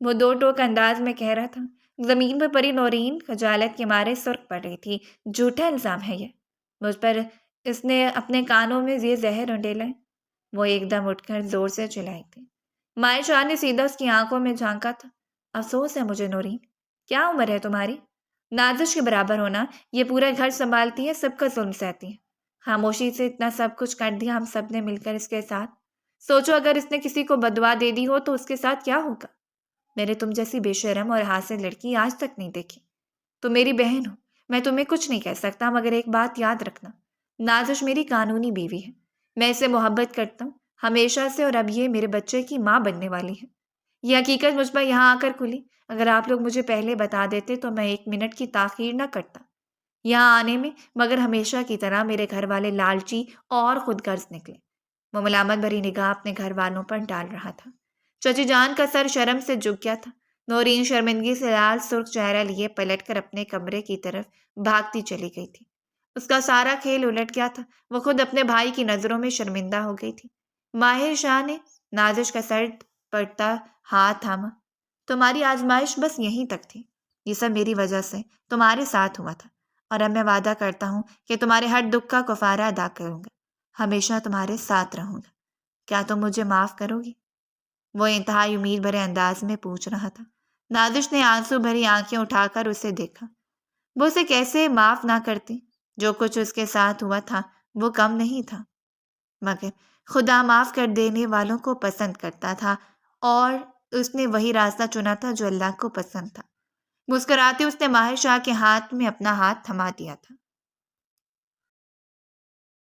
وہ 2 ٹوک انداز میں کہہ رہا تھا، زمین پر پڑی نورین خجالت کے مارے سرخ پڑ رہی تھی۔ جھوٹا الزام ہے یہ، مجھ پر اس نے اپنے کانوں میں یہ زہر انڈیلا ہے۔ وہ ایک دم اٹھ کر زور سے چلائی تھی۔ ماہر شاہ نے سیدھا اس کی آنکھوں میں جھانکا تھا۔ افسوس ہے مجھے نورین، کیا عمر ہے تمہاری؟ نازش کے برابر ہونا، یہ پورا گھر سنبھالتی ہے، سب کا ظلم سہتی ہے۔ خاموشی سے اتنا سب کچھ کر دیا ہم سب نے مل کر اس کے ساتھ۔ سوچو اگر اس نے کسی کو بددعا دے دی ہو تو اس کے ساتھ کیا ہوگا؟ میرے تم جیسی بے شرم اور حاسد لڑکی آج تک نہیں دیکھی۔ تم میری بہن ہو، میں تمہیں کچھ نہیں کہہ سکتا، مگر ایک بات یاد رکھنا، نازش میری قانونی بیوی ہے، میں اسے محبت کرتا ہوں ہمیشہ سے، اور اب یہ میرے بچے کی ماں بننے والی ہے۔ یہ حقیقت مجھ پر یہاں آ کر کھلی۔ اگر آپ لوگ مجھے پہلے بتا دیتے تو میں 1 منٹ کی تاخیر نہ کرتا یہاں آنے میں، مگر ہمیشہ کی طرح میرے گھر والے لالچی اور خود غرض نکلے۔ وہ ملامت بھری نگاہ اپنے گھر والوں پر ڈال رہا تھا۔ چچی جان کا سر شرم سے جھک گیا تھا۔ نورین شرمندگی سے لال سرخ چہرہ لیے پلٹ کر اپنے کمرے کی طرف بھاگتی چلی گئی تھی۔ اس کا سارا کھیل الٹ گیا تھا۔ وہ خود اپنے بھائی کی نظروں میں شرمندہ ہو گئی تھی۔ ماہر شاہ نے نازش کا سر پڑتا ہاتھ تھاما۔ تمہاری آزمائش بس یہیں تک تھی، یہ سب میری وجہ سے تمہارے ساتھ ہوا تھا، اور اب میں وعدہ کرتا ہوں کہ تمہارے ہر دکھ کا کفارہ ادا کروں گا، ہمیشہ تمہارے ساتھ رہوں گا۔ کیا تم مجھے معاف کرو گی؟ وہ انتہائی امید بھرے انداز میں پوچھ رہا تھا۔ نازش نے آنسو بھری آنکھیں اٹھا کر اسے دیکھا۔ وہ اسے کیسے معاف نہ کرتی؟ جو کچھ اس کے ساتھ ہوا تھا وہ کم نہیں تھا، مگر خدا معاف کر دینے والوں کو پسند کرتا تھا، اور اس نے وہی راستہ چنا تھا جو اللہ کو پسند تھا۔ مسکراتے اس نے ماہر شاہ کے ہاتھ میں اپنا ہاتھ تھما دیا تھا۔